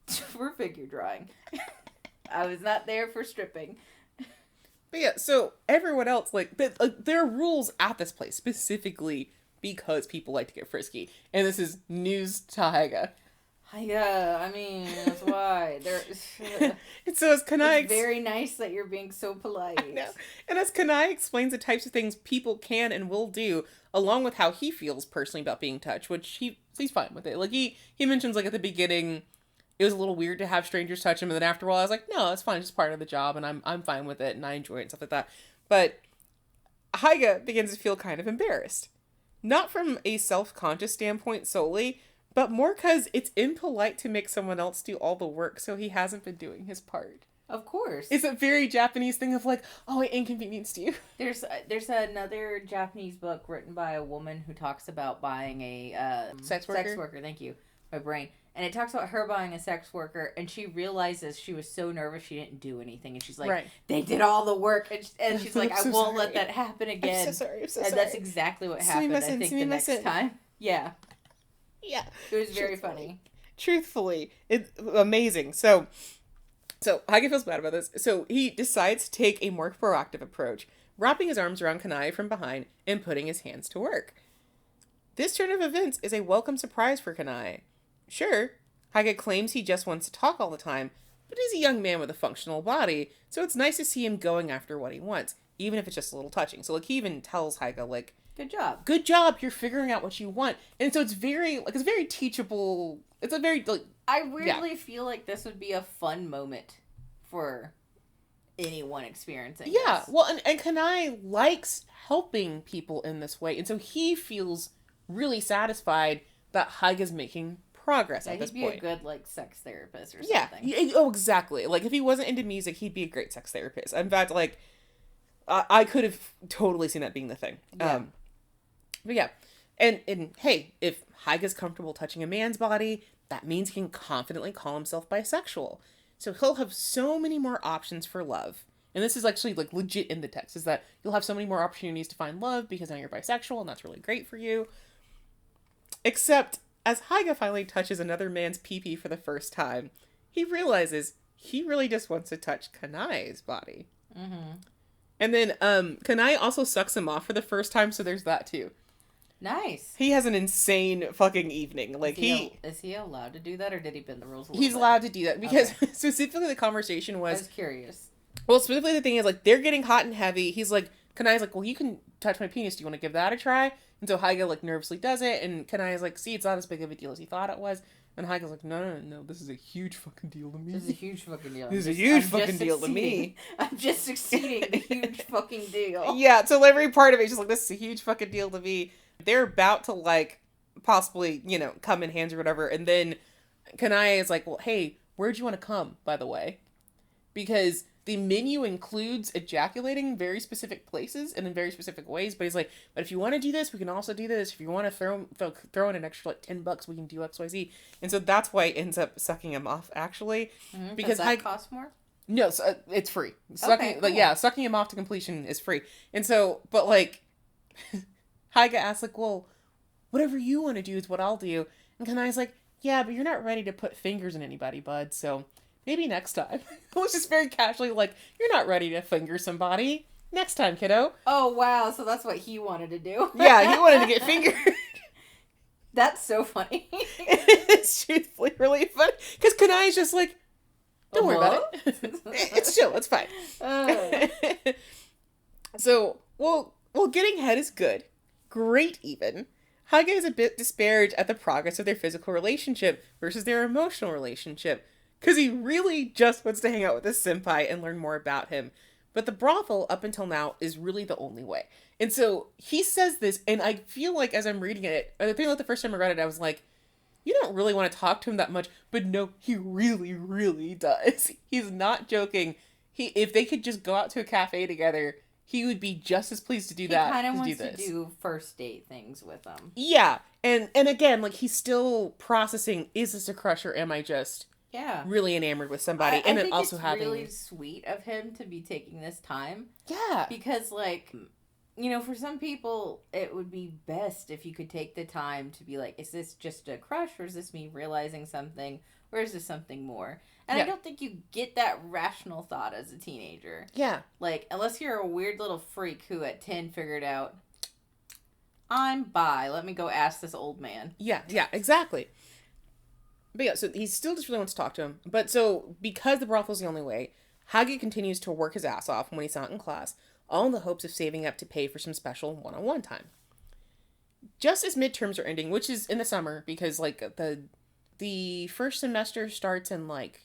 for figure drawing. I was not there for stripping. But yeah, so everyone else, there are rules at this place, specifically because people like to get frisky. And this is news to Haiga. Yeah, I mean, that's why. And so as Kanae... It's very nice that you're being so polite. I know. And as Kanae explains the types of things people can and will do, along with how he feels personally about being touched, which he's fine with it. Like, he mentions, like, at the beginning, it was a little weird to have strangers touch him, and then after a while, I was like, no, it's fine, it's just part of the job, and I'm fine with it, and I enjoy it, and stuff like that. But Haiga begins to feel kind of embarrassed. Not from a self-conscious standpoint solely, but more because it's impolite to make someone else do all the work, so he hasn't been doing his part. Of course. It's a very Japanese thing of like, oh, I inconvenienced you. There's another Japanese book written by a woman who talks about buying a sex worker. Sex worker, thank you. My brain. And it talks about her buying a sex worker, and she realizes she was so nervous she didn't do anything. And she's like, right. They did all the work. And she's like, I won't let that happen again. I'm so sorry. And that's exactly what happened, I think, the next time. Yeah. Yeah. It was very funny. Truthfully. It's amazing. So Haiga feels bad about this. So he decides to take a more proactive approach, wrapping his arms around Kanae from behind and putting his hands to work. This turn of events is a welcome surprise for Kanae. Sure, Haiga claims he just wants to talk all the time, but he's a young man with a functional body, so it's nice to see him going after what he wants, even if it's just a little touching. So, like, he even tells Haiga, like, Good job, you're figuring out what you want. And so it's very teachable. It's a very, like... I weirdly feel like this would be a fun moment for anyone experiencing this. Yeah, well, and Kanae likes helping people in this way, and so he feels really satisfied that Haiga's making progress at this point. He'd be a good, like, sex therapist or something. Yeah, oh, exactly. Like, if he wasn't into music, he'd be a great sex therapist. In fact, like, I could have totally seen that being the thing. Yeah. But yeah, and hey, if Haiga's comfortable touching a man's body, that means he can confidently call himself bisexual. So he'll have so many more options for love. And this is actually, like, legit in the text, is that you'll have so many more opportunities to find love because now you're bisexual, and that's really great for you. Except, as Haiga finally touches another man's pee-pee for the first time, he realizes he really just wants to touch Kanae's body. Mm-hmm. And then Kanae also sucks him off for the first time, so there's that too. Nice. He has an insane fucking evening. Like is he allowed to do that, or did he bend the rules a little He's bit? allowed to do that because specifically the conversation was... I was curious. Well, specifically the thing is, like, they're getting hot and heavy. He's like, Kanai's like, well, you can touch my penis. Do you want to give that a try? And so Haiga, like, nervously does it. And Kanai's like, see, it's not as big of a deal as he thought it was. And Haiga's like, no, this is a huge fucking deal to me. This is a huge fucking deal. This is a huge fucking deal to me. I'm just succeeding the huge fucking deal. Yeah, so every part of it is just like, this is a huge fucking deal to me. They're about to, like, possibly, you know, come in hands or whatever. And then Kanae is like, well, hey, where'd you want to come, by the way? Because the menu includes ejaculating in very specific places and in very specific ways. But he's like, but if you want to do this, we can also do this. If you want to throw in an extra, like, $10, we can do X, Y, Z. And so that's why it ends up sucking him off, actually. Mm-hmm, because that costs more? No, so, it's free. Sucking, cool. Sucking him off to completion is free. And so, but, like... Haiga asks, like, well, whatever you want to do is what I'll do. And Kanai's like, yeah, but you're not ready to put fingers in anybody, bud, so maybe next time. It was just very casually like, you're not ready to finger somebody. Next time, kiddo. Oh, wow, so that's what he wanted to do. Yeah, he wanted to get fingered. That's so funny. It's truthfully really funny. Because Kanai's just like, don't worry about it. It's chill, it's fine. So, well, getting head is good. Great, even. Haiga is a bit disparaged at the progress of their physical relationship versus their emotional relationship, because he really just wants to hang out with this senpai and learn more about him. But the brothel, up until now, is really the only way. And so he says this, and I feel like as I'm reading it, I think like the first time I read it, I was like, you don't really want to talk to him that much. But no, he really, really does. He's not joking. If they could just go out to a cafe together, he would be just as pleased to do that. He kind of wants to do first date things with them. Yeah. And again, like, he's still processing, is this a crush or am I just really enamored with somebody? And then also having... it's really sweet of him to be taking this time. Yeah. Because, like, you know, for some people, it would be best if you could take the time to be like, is this just a crush, or is this me realizing something, or is this something more? And I don't think you get that rational thought as a teenager. Yeah. Like, unless you're a weird little freak who at 10 figured out, I'm bi. Let me go ask this old man. Yeah, exactly. But yeah, so he still just really wants to talk to him. But so, because the brothel's the only way, Haiga continues to work his ass off when he's not in class, all in the hopes of saving up to pay for some special one-on-one time. Just as midterms are ending, which is in the summer, because, like, the first semester starts in, like,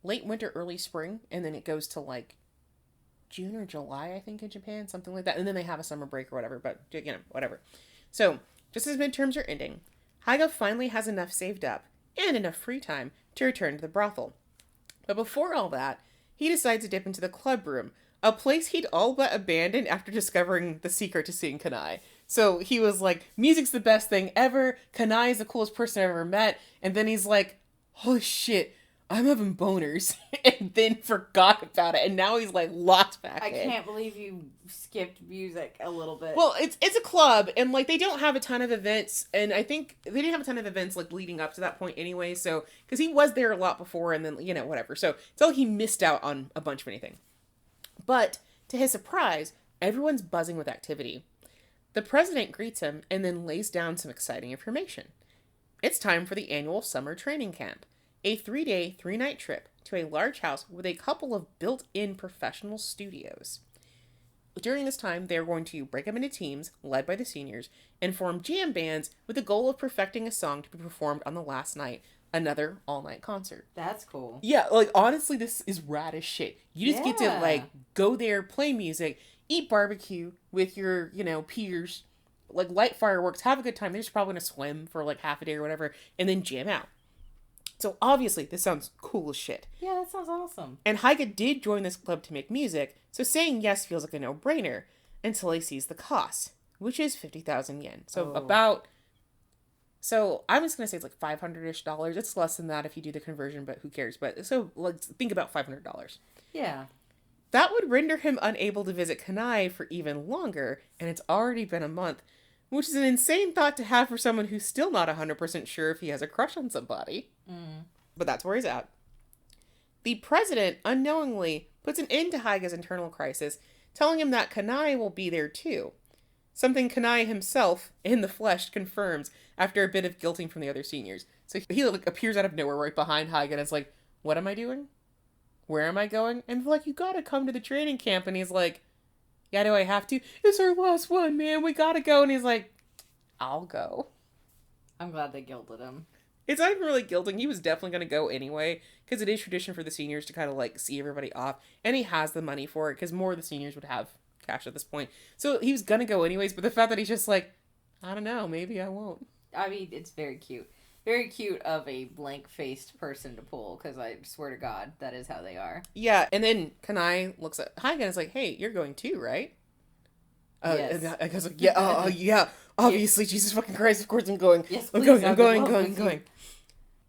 late winter, early spring, and then it goes to, like, June or July, I think, in Japan, something like that. And then they have a summer break or whatever, but, you know, whatever. So, just as midterms are ending, Haiga finally has enough saved up and enough free time to return to the brothel. But before all that, he decides to dip into the club room, a place he'd all but abandoned after discovering the secret to seeing Kanae. So he was like, music's the best thing ever, Kanae is the coolest person I've ever met, and then he's like, holy shit, I'm having boners, and then forgot about it, and now he's like locked back in. I can't believe you skipped music a little bit. Well, it's a club, and like they don't have a ton of events, and I think they didn't have a ton of events like leading up to that point anyway, so, because he was there a lot before, and then, you know, whatever, so it's not like he missed out on a bunch of anything. But, to his surprise, everyone's buzzing with activity. The president greets him, and then lays down some exciting information. It's time for the annual summer training camp. A 3-day, 3-night trip to a large house with a couple of built-in professional studios. During this time, they are going to break up into teams, led by the seniors, and form jam bands with the goal of perfecting a song to be performed on the last night, another all-night concert. That's cool. Yeah, like, honestly, this is rad as shit. You just get to, like, go there, play music, eat barbecue with your, you know, peers, like, light fireworks, have a good time. They're just probably going to swim for, like, half a day or whatever, and then jam out. So, obviously, this sounds cool as shit. Yeah, that sounds awesome. And Haiga did join this club to make music, so saying yes feels like a no-brainer, until he sees the cost, which is 50,000 yen. So, So, I'm just going to say it's like $500-ish. It's less than that if you do the conversion, but who cares? But, so, let's think about $500. Yeah. That would render him unable to visit Kanae for even longer, and it's already been a month, which is an insane thought to have for someone who's still not 100% sure if he has a crush on somebody. But that's where he's at. The president, unknowingly, puts an end to Haiga's internal crisis, telling him that Kanae will be there too. Something Kanae himself, in the flesh, confirms after a bit of guilting from the other seniors. So he like appears out of nowhere right behind Haiga and is like, what am I doing? Where am I going? And they're like, you gotta come to the training camp. And he's like, yeah, do I have to? It's our last one, man. We gotta go. And he's like, I'll go. I'm glad they guilted him. It's not even really guilting. He was definitely going to go anyway, because it is tradition for the seniors to kind of like see everybody off. And he has the money for it, because more of the seniors would have cash at this point. So he was going to go anyways, but the fact that he's just like, I don't know, maybe I won't. I mean, it's very cute. Very cute of a blank-faced person to pull, because I swear to God, that is how they are. Yeah, and then Kanae looks at Haiga and is like, hey, you're going too, right? Yes. And I was like, yeah, yeah, obviously, Jesus fucking Christ, of course I'm going. Yes, I'm please, going.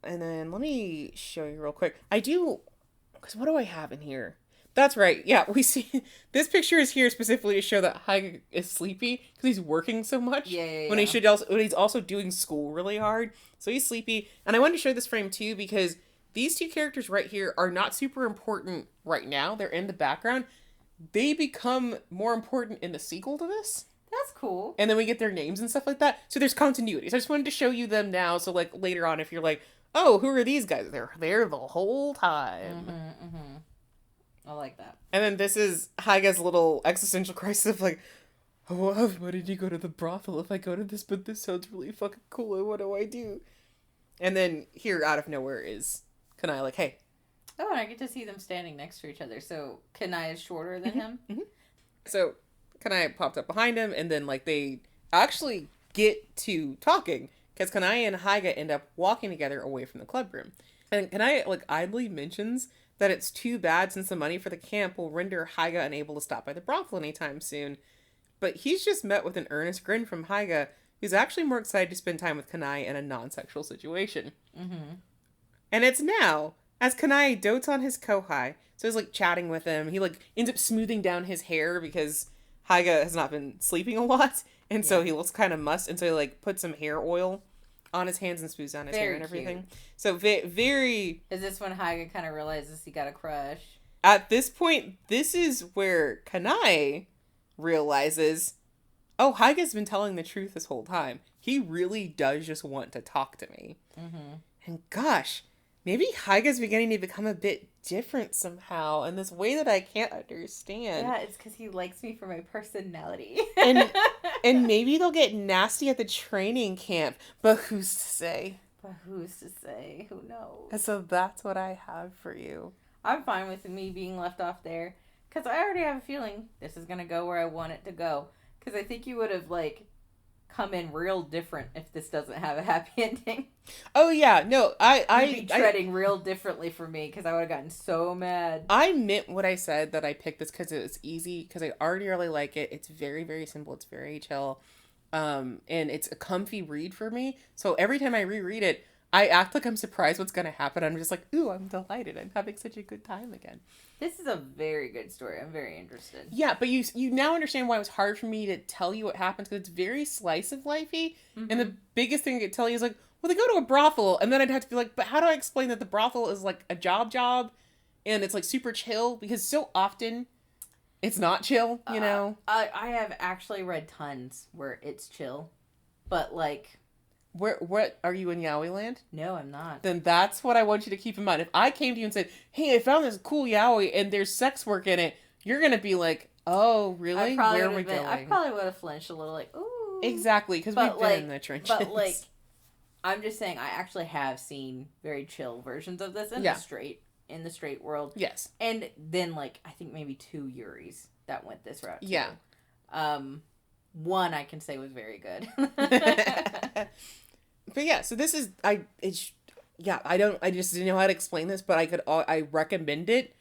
And then let me show you real quick. Because what do I have in here? That's right. Yeah, we see, this picture is here specifically to show that Haiga is sleepy because he's working so much. Yeah. When he's also doing school really hard. So he's sleepy. And I wanted to show this frame too because these two characters right here are not super important right now. They're in the background. They become more important in the sequel to this. That's cool. And then we get their names and stuff like that. So there's continuity. So I just wanted to show you them now. So like later on, if you're like, oh, who are these guys? They're there the whole time. I like that. And then this is Haiga's little existential crisis of like, oh, why did you go to the brothel if I go to this? But this sounds really fucking cool. And what do I do? And then here out of nowhere is Kanae like, hey. Oh, and I get to see them standing next to each other. So Kanae is shorter than him. So Kanae popped up behind him, and then like they actually get to talking because Kanae and Haiga end up walking together away from the club room. And Kanae like idly mentions that it's too bad since the money for the camp will render Haiga unable to stop by the brothel anytime soon. But he's just met with an earnest grin from Haiga, who's actually more excited to spend time with Kanae in a non-sexual situation. And it's now, as Kanae dotes on his kohai, so he's like chatting with him. He like ends up smoothing down his hair because Haiga has not been sleeping a lot. And so he looks kind of mussed. And so he like puts some hair oil on his hands and smooths down his hair and everything. Cute. So very... Is this when Haiga kind of realizes he got a crush? At this point, this is where Kanae realizes, oh, Haiga's been telling the truth this whole time. He really does just want to talk to me. And gosh, maybe Haiga's beginning to become a bit different somehow in this way that I can't understand. Yeah, it's because he likes me for my personality. And maybe they'll get nasty at the training camp, but who's to say? But who's to say? Who knows? And so that's what I have for you. I'm fine with me being left off there. Because I already have a feeling this is going to go where I want it to go. Because I think you would have, like, come in real different if this doesn't have a happy ending. Oh, yeah. No, You'd be treading real differently for me because I would have gotten so mad. I meant what I said, that I picked this because it was easy, because I already really like it. It's very, very simple. It's very chill. And it's a comfy read for me. So every time I reread it, I act like I'm surprised what's going to happen. I'm just like, ooh, I'm delighted. I'm having such a good time again. This is a very good story. I'm very interested. Yeah, but you now understand why it was hard for me to tell you what happens, because it's very slice of lifey. And the biggest thing I could tell you is like, well, they go to a brothel, and then I'd have to be like, but how do I explain that the brothel is like a job, and it's like super chill, because so often it's not chill, you know? I have actually read tons where it's chill, but like... What are you in Yaoi Land? No, I'm not. Then that's what I want you to keep in mind. If I came to you and said, hey, I found this cool yaoi and there's sex work in it, you're going to be like, oh, really? Where are we going? I probably would have flinched a little like, ooh. Exactly, because we've been in the trenches. But like, I'm just saying, I actually have seen very chill versions of this in the straight world. Yes. And then like, I think maybe 2 Yuris that went this route too. Yeah. One I can say was very good. But yeah, so this is, I just didn't know how to explain this, but I recommend it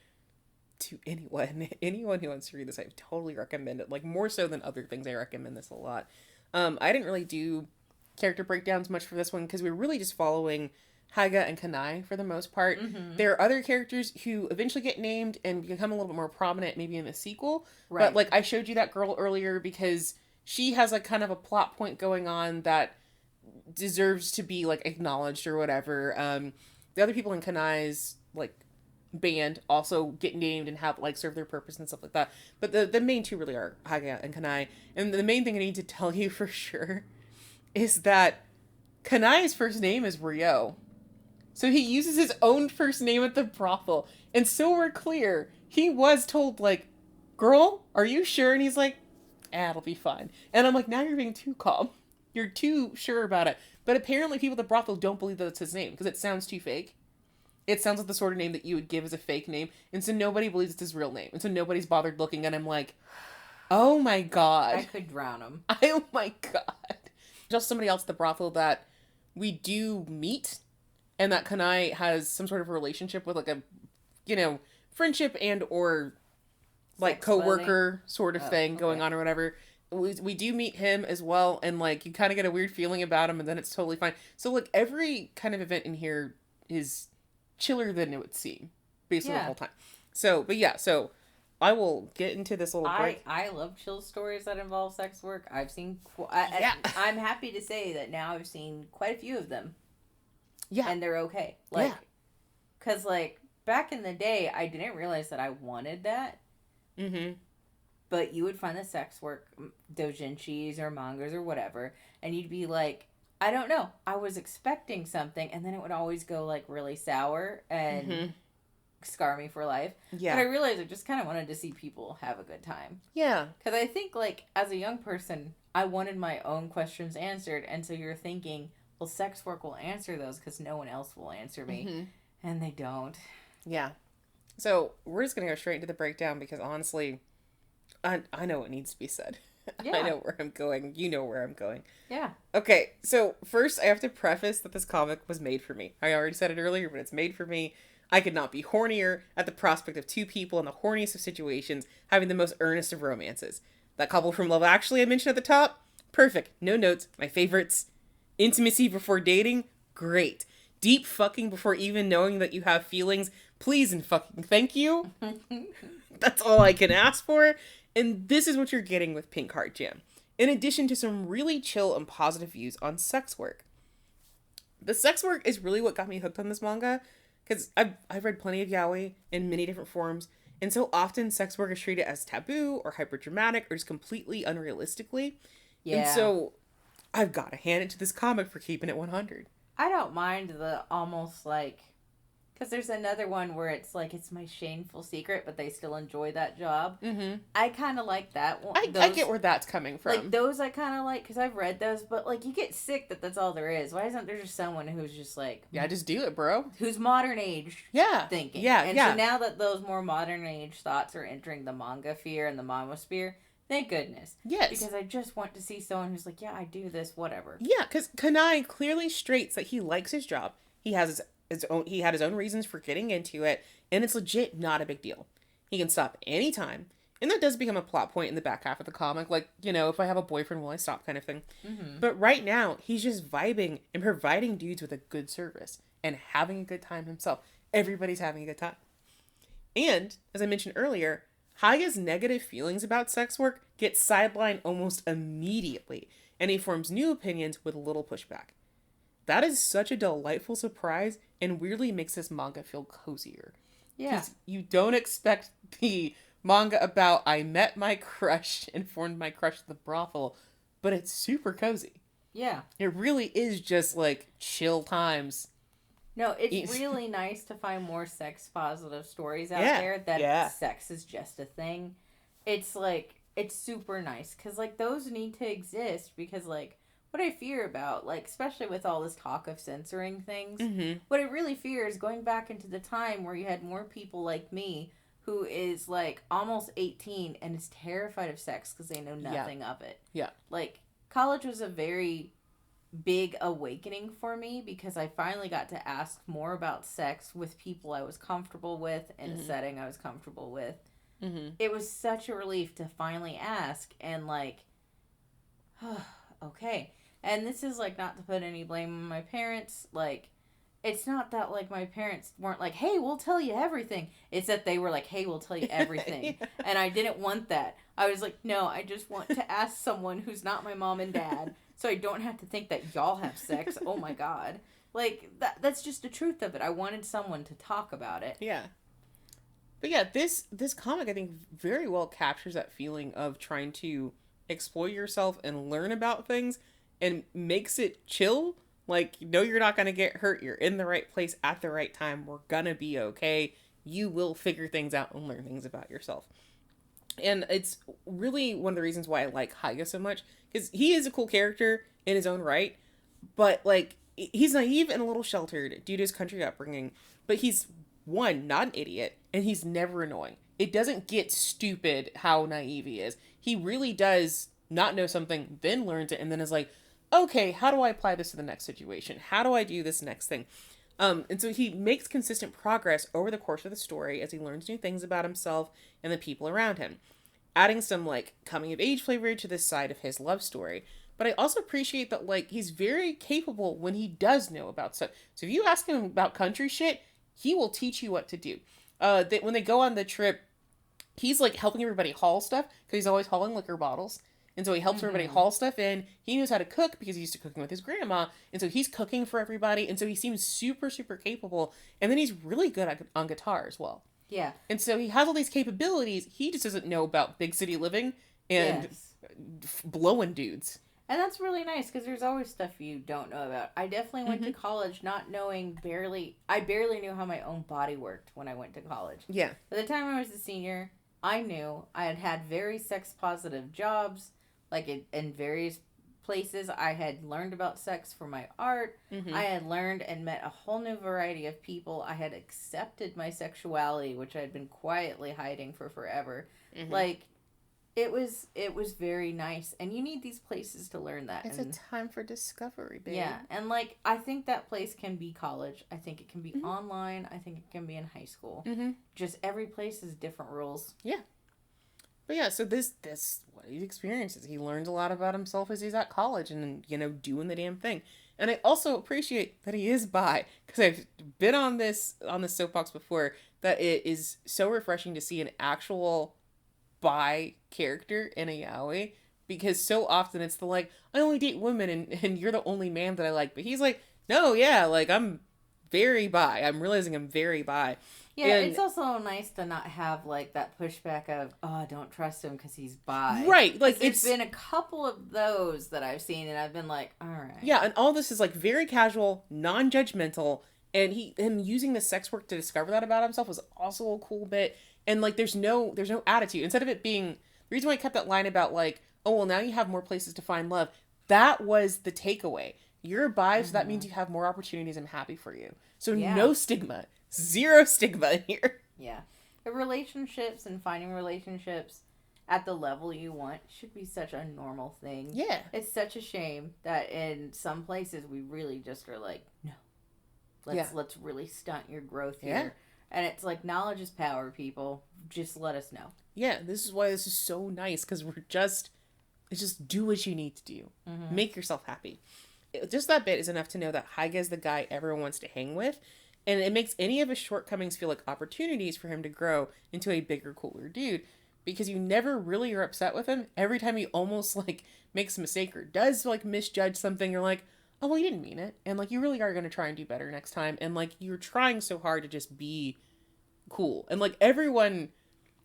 to anyone who wants to read this. I totally recommend it, like more so than other things. I recommend this a lot. I didn't really do character breakdowns much for this one because we were really just following Haiga and Kanae for the most part. There are other characters who eventually get named and become a little bit more prominent maybe in the sequel. Right. But like I showed you that girl earlier because she has like kind of a plot point going on that deserves to be like acknowledged or whatever. The other people in Kanae's like band also get named and have like serve their purpose and stuff like that. But the main two really are Haiga and Kanae. And the main thing I need to tell you for sure is that Kanae's first name is Rio. So he uses his own first name at the brothel. And so we're clear, he was told like, girl, are you sure? And he's like, it'll be fine. And I'm like, now you're being too calm. You're too sure about it. But apparently people at the brothel don't believe that it's his name because it sounds too fake. It sounds like the sort of name that you would give as a fake name. And so nobody believes it's his real name. And so nobody's bothered looking. And I'm like, oh my God. I could drown him. Oh my God. Just somebody else at the brothel that we do meet. And that Kanae has some sort of relationship with like a, you know, friendship and or like co-worker sort of thing going on or whatever. We do meet him as well. And like you kind of get a weird feeling about him and then it's totally fine. So like every kind of event in here is chiller than it would seem based on the whole time. So, but yeah, so I will get into this little break. I love chill stories that involve sex work. I've seen, I'm happy to say that now I've seen quite a few of them. Yeah. And they're okay. Like, because like back in the day, I didn't realize that I wanted that. Mm-hmm. But you would find the sex work doujinshis or mangas or whatever, and you'd be like, I don't know. I was expecting something, and then it would always go, like, really sour and scar me for life. Yeah. But I realized I just kind of wanted to see people have a good time. Yeah. Because I think, like, as a young person, I wanted my own questions answered, and so you're thinking, well, sex work will answer those because no one else will answer me. Mm-hmm. And they don't. Yeah. So, we're just going to go straight into the breakdown because, honestly, I know what needs to be said. Yeah. I know where I'm going. You know where I'm going. Yeah. Okay, so first I have to preface that this comic was made for me. I already said it earlier, but it's made for me. I could not be hornier at the prospect of two people in the horniest of situations having the most earnest of romances. That couple from Love Actually I mentioned at the top? Perfect. No notes. My favorites. Intimacy before dating? Great. Deep fucking before even knowing that you have feelings? Please and fucking thank you. That's all I can ask for. And this is what you're getting with Pink Heart Jam, in addition to some really chill and positive views on sex work. The sex work is really what got me hooked on this manga, because I've read plenty of yaoi in many different forms, and so often sex work is treated as taboo or hyperdramatic or just completely unrealistically. Yeah. And so I've got to hand it to this comic for keeping it 100. I don't mind the almost like... Because there's another one where it's like, it's my shameful secret, but they still enjoy that job. Mm-hmm. I kind of like that one. I get where that's coming from. Like, those I kind of like, because I've read those, but, like, you get sick that that's all there is. Why isn't there just someone who's just like... Yeah, just do it, bro. Who's modern age thinking. Yeah, and so now that those more modern age thoughts are entering the manga sphere and the mama-sphere, thank goodness. Yes. Because I just want to see someone who's like, yeah, I do this, whatever. Yeah, because Kanae clearly states that he likes his job. He has he had his own reasons for getting into it, and it's legit not a big deal. He can stop anytime, and that does become a plot point in the back half of the comic, like, you know, if I have a boyfriend, will I stop kind of thing. Mm-hmm. But right now, he's just vibing and providing dudes with a good service and having a good time himself. Everybody's having a good time. And, as I mentioned earlier, Haiga's negative feelings about sex work get sidelined almost immediately, and he forms new opinions with little pushback. That is such a delightful surprise and weirdly makes this manga feel cozier. Yeah. Because you don't expect the manga about I met my crush and formed my crush at the brothel, but it's super cozy. Yeah. It really is just like chill times. No, it's really nice to find more sex positive stories out there that sex is just a thing. It's like, it's super nice because like those need to exist because like, what I fear about, like, especially with all this talk of censoring things, what I really fear is going back into the time where you had more people like me who is, like, almost 18 and is terrified of sex because they know nothing of it. Yeah. Like, college was a very big awakening for me because I finally got to ask more about sex with people I was comfortable with in a setting I was comfortable with. It was such a relief to finally ask and, like, okay. And this is, like, not to put any blame on my parents. Like, it's not that, like, my parents weren't like, hey, we'll tell you everything. It's that they were like, hey, we'll tell you everything. And I didn't want that. I was like, no, I just want to ask someone who's not my mom and dad so I don't have to think that y'all have sex. Oh, my God. Like, that's just the truth of it. I wanted someone to talk about it. Yeah. But yeah, this comic I think very well captures that feeling of trying to explore yourself and learn about things, and makes it chill. Like, no, you're not gonna get hurt. You're in the right place at the right time. We're gonna be okay. You will figure things out and learn things about yourself. And it's really one of the reasons why I like Haiga so much, because he is a cool character in his own right, but like he's naive and a little sheltered due to his country upbringing, but he's one, not an idiot, and he's never annoying. It doesn't get stupid how naive he is. He really does not know something, then learns it, and then is like, okay, how do I apply this to the next situation? How do I do this next thing? And so he makes consistent progress over the course of the story as he learns new things about himself and the people around him, adding some like coming of age flavor to this side of his love story. But I also appreciate that like he's very capable when he does know about stuff. So if you ask him about country shit, he will teach you what to do. When they go on the trip, he's like helping everybody haul stuff because he's always hauling liquor bottles. And so he helps everybody haul stuff in. He knows how to cook because he's used to cooking with his grandma. And so he's cooking for everybody. And so he seems super, super capable. And then he's really good on guitar as well. Yeah. And so he has all these capabilities. He just doesn't know about big city living and blowing dudes. And that's really nice because there's always stuff you don't know about. I definitely went to college not knowing I barely knew how my own body worked when I went to college. Yeah. By the time I was a senior, I knew I had had very sex positive jobs. Like in various places, I had learned about sex for my art. I had learned and met a whole new variety of people. I had accepted my sexuality, which I had been quietly hiding for forever. Like, it was very nice. And you need these places to learn that. It's a time for discovery, babe. Yeah. And, like, I think that place can be college. I think it can be online. I think it can be in high school. Just every place has different rules. Yeah. But yeah, so this what he experiences. He learns a lot about himself as he's at college and, you know, doing the damn thing. And I also appreciate that he is bi, because I've been on this soapbox before, that it is so refreshing to see an actual bi character in a yaoi, because so often it's the like, I only date women and you're the only man that I like. But he's like, no, yeah, like I'm very bi. I'm realizing I'm very bi. Yeah, and it's also nice to not have, like, that pushback of, oh, I don't trust him because he's bi. Right. Like, there's been a couple of those that I've seen, and I've been like, all right. Yeah, and all this is, like, very casual, non-judgmental, and him using the sex work to discover that about himself was also a cool bit. And, like, there's no attitude. Instead of it being, the reason why I kept that line about, like, oh, well, now you have more places to find love, that was the takeaway. You're bi, so that means you have more opportunities. I'm happy for you. So no stigma. Zero stigma in here. Yeah. The relationships and finding relationships at the level you want should be such a normal thing. Yeah. It's such a shame that in some places we really just are like, no. Let's really stunt your growth here. Yeah. And it's like, knowledge is power, people. Just let us know. Yeah, this is why this is so nice, because just do what you need to do. Make yourself happy. Just that bit is enough to know that Haiga is the guy everyone wants to hang with. And it makes any of his shortcomings feel like opportunities for him to grow into a bigger, cooler dude. Because you never really are upset with him. Every time he almost, like, makes a mistake or does, like, misjudge something, you're like, oh, well, you didn't mean it. And, like, you really are going to try and do better next time. And, like, you're trying so hard to just be cool. And, like, everyone,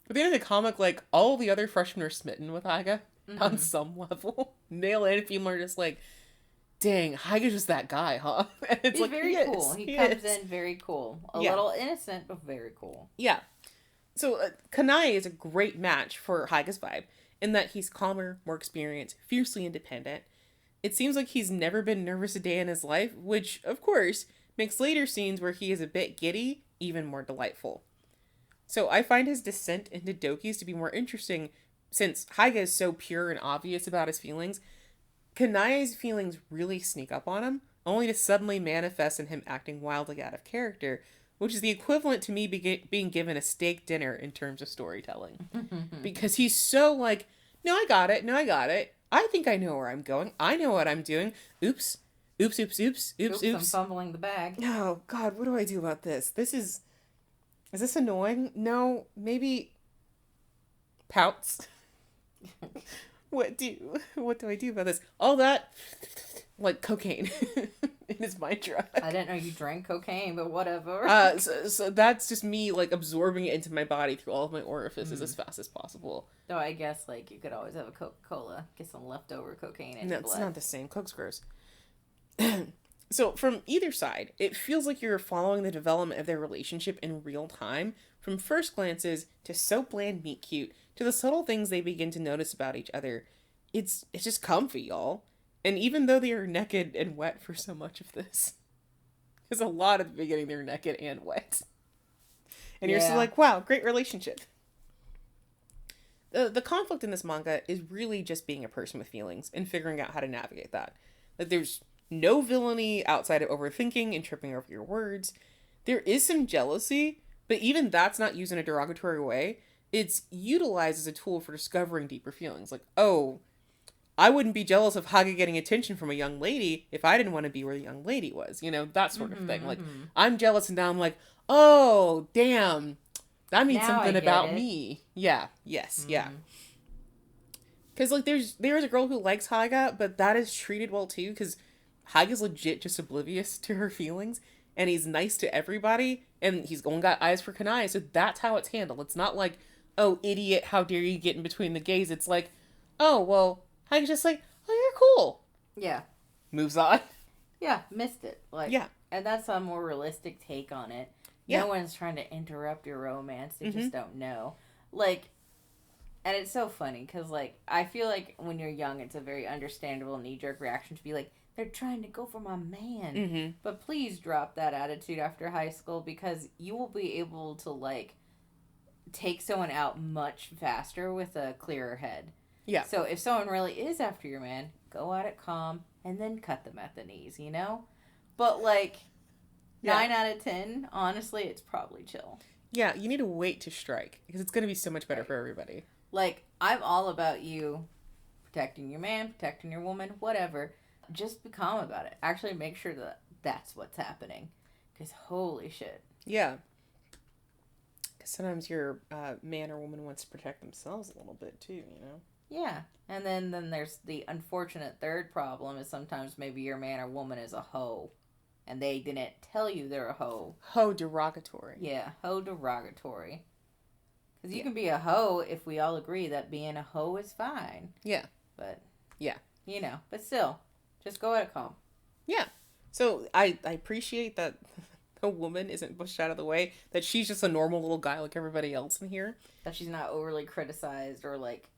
at the end of the comic, like, all the other freshmen are smitten with Haiga on some level. Male and female are just like, dang, Haiga's just that guy, huh? And it's He's like, very cool. He comes in very cool. A little innocent, but very cool. Yeah. So Kanae is a great match for Haiga's vibe in that he's calmer, more experienced, fiercely independent. It seems like he's never been nervous a day in his life, which, of course, makes later scenes where he is a bit giddy even more delightful. So I find his descent into Doki's to be more interesting since Haiga is so pure and obvious about his feelings. Kanae's feelings really sneak up on him, only to suddenly manifest in him acting wildly out of character, which is the equivalent to me being given a steak dinner in terms of storytelling. Because he's so like, no, I got it. I think I know where I'm going. I know what I'm doing. Oops. I'm fumbling the bag. Oh, God, what do I do about this? Is this annoying? No, maybe pouts. What do I do about this? All that, like cocaine. It is my drug. I didn't know you drank cocaine, but whatever. So that's just me, like, absorbing it into my body through all of my orifices as fast as possible. Though I guess, like, you could always have a Coca-Cola, get some leftover cocaine in your blood. No, it's not the same. Coke's gross. So, from either side, it feels like you're following the development of their relationship in real time, from first glances to Soapland meet cute, to the subtle things they begin to notice about each other. It's just comfy, y'all. And even though they are naked and wet for so much of this, there's a lot at the beginning they're naked and wet. And you're still like, wow, great relationship. The conflict in this manga is really just being a person with feelings and figuring out how to navigate that. Like, there's no villainy outside of overthinking and tripping over your words. There is some jealousy, but even that's not used in a derogatory way. It's utilized as a tool for discovering deeper feelings. Like, oh, I wouldn't be jealous of Haiga getting attention from a young lady if I didn't want to be where the young lady was. You know, that sort of thing. Like, I'm jealous and now I'm like, oh, damn. That means now something about me. Yeah. Yes. Yeah. Because, like, there's a girl who likes Haiga, but that is treated well, too, because Haiga's legit just oblivious to her feelings, and he's nice to everybody, and he's only got eyes for Kanae, so that's how it's handled. It's not like, oh, idiot, how dare you get in between the gays. It's like, oh, well, Haiga's just like, oh, you're cool. Yeah. Moves on. Yeah, missed it. Like, yeah. And that's a more realistic take on it. Yeah. No one's trying to interrupt your romance. They just don't know. Like, and it's so funny because, like, I feel like when you're young, it's a very understandable knee-jerk reaction to be like, they're trying to go for my man. But please drop that attitude after high school because you will be able to, like, take someone out much faster with a clearer head. Yeah. So if someone really is after your man, go at it calm and then cut them at the knees, you know? But, like, 9 out of 10, honestly, it's probably chill. Yeah, you need to wait to strike because it's going to be so much better for everybody. Like, I'm all about you protecting your man, protecting your woman, whatever. Just be calm about it. Actually make sure that that's what's happening. Because holy shit. Yeah. Because sometimes your man or woman wants to protect themselves a little bit too, you know? Yeah. And then there's the unfortunate third problem is sometimes maybe your man or woman is a hoe. And they didn't tell you they're a hoe. Hoe derogatory. Yeah, hoe derogatory. Because you can be a hoe if we all agree that being a hoe is fine. Yeah. But, yeah. You know, but still, just go at it calm. Yeah. So I appreciate that the woman isn't pushed out of the way, that she's just a normal little guy like everybody else in here. That she's not overly criticized or, like,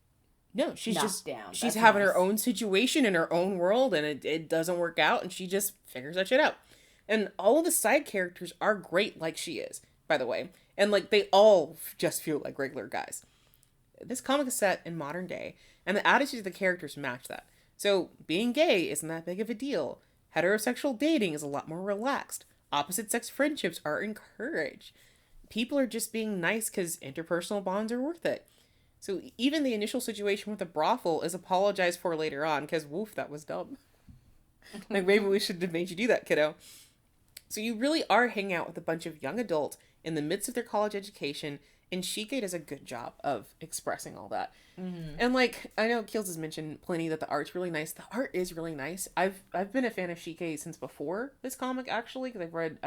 no, she's knocked just down. She's That's having nice. her own situation in her own world, and it doesn't work out, and she just figures that shit out. And all of the side characters are great like she is, by the way. And, like, they all just feel like regular guys. This comic is set in modern day, and the attitudes of the characters match that. So, being gay isn't that big of a deal. Heterosexual dating is a lot more relaxed. Opposite-sex friendships are encouraged. People are just being nice because interpersonal bonds are worth it. So, even the initial situation with the brothel is apologized for later on, because, woof, that was dumb. Like, maybe we shouldn't have made you do that, kiddo. So you really are hanging out with a bunch of young adults in the midst of their college education, and Shikke does a good job of expressing all that. And, like, I know Keelz has mentioned plenty that the art's really nice. The art is really nice. I've been a fan of Shikke since before this comic, actually, because I've read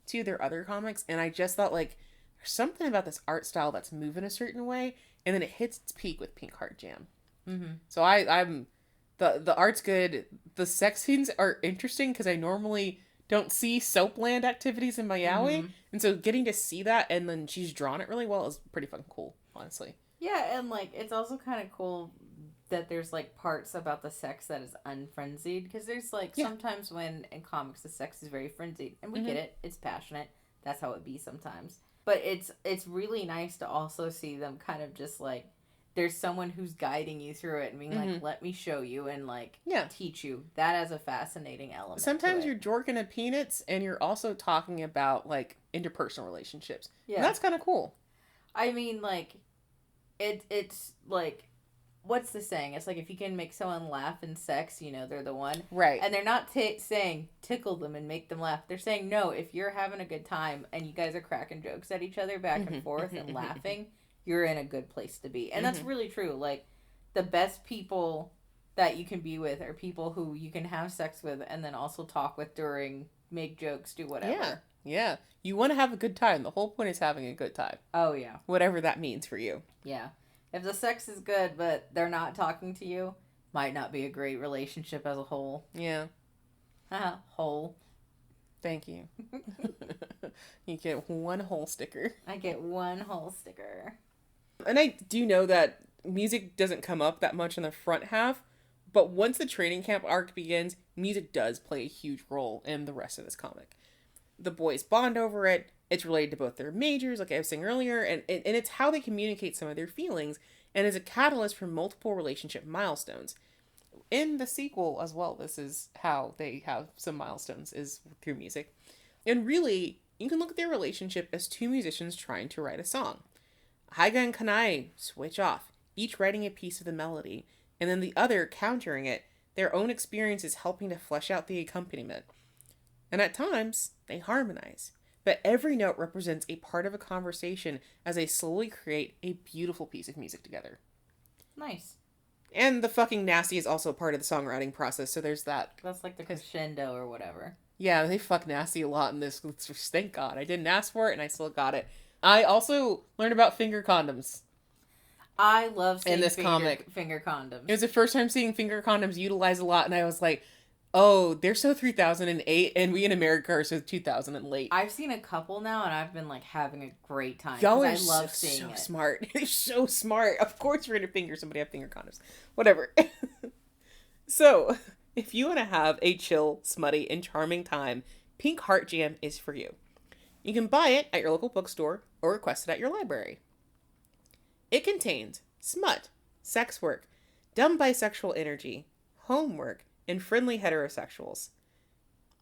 2 of their other comics, and I just thought, like, there's something about this art style that's moving a certain way, and then it hits its peak with Pink Heart Jam. So I'm... The art's good. The sex scenes are interesting, because I normally don't see Soapland activities in my yaoi, and so getting to see that, and then she's drawn it really well, is pretty fucking cool, honestly. Yeah, and, like, it's also kind of cool that there's, like, parts about the sex that is unfrenzied, because there's, like, sometimes when in comics the sex is very frenzied, and we get it, it's passionate, that's how it be sometimes, but it's really nice to also see them kind of just, like, there's someone who's guiding you through it and being like, let me show you and, like, teach you. That has a fascinating element. Sometimes you're jorking at peanuts and you're also talking about, like, interpersonal relationships. Yeah. And that's kind of cool. I mean, like, it's, like, what's the saying? It's like, if you can make someone laugh in sex, you know, they're the one. Right. And they're not saying tickle them and make them laugh. They're saying, no, if you're having a good time and you guys are cracking jokes at each other back and forth and laughing, you're in a good place to be. And that's really true. Like, the best people that you can be with are people who you can have sex with and then also talk with during, make jokes, do whatever. Yeah. Yeah. You want to have a good time. The whole point is having a good time. Oh, yeah. Whatever that means for you. Yeah. If the sex is good, but they're not talking to you, might not be a great relationship as a whole. Yeah. Whole. Thank you. You get one whole sticker. I get one whole sticker. And I do know that music doesn't come up that much in the front half, but once the training camp arc begins, music does play a huge role in the rest of this comic. The boys bond over it. It's related to both their majors, like I was saying earlier, and it's how they communicate some of their feelings, and is a catalyst for multiple relationship milestones. In the sequel as well, this is how they have some milestones, is through music. And really, you can look at their relationship as two musicians trying to write a song. Haiga and Kanae switch off, each writing a piece of the melody, and then the other countering it, their own experiences helping to flesh out the accompaniment. And at times, they harmonize. But every note represents a part of a conversation as they slowly create a beautiful piece of music together. Nice. And the fucking nasty is also part of the songwriting process, so there's that. That's like the crescendo or whatever. Yeah, they fuck nasty a lot in this. Thank God. I didn't ask for it, and I still got it. I also learned about finger condoms. I love seeing in this comic. Finger condoms. It was the first time seeing finger condoms utilized a lot, and I was like, oh, they're so 3008, and we in America are so 2000 and late. I've seen a couple now, and I've been, like, having a great time. Y'all are I love seeing so it. smart. They're so smart. Of course you're going to finger somebody have finger condoms. Whatever. So, if you want to have a chill, smutty, and charming time, Pink Heart Jam is for you. You can buy it at your local bookstore or request it at your library. It contains smut, sex work, dumb bisexual energy, homework, and friendly heterosexuals.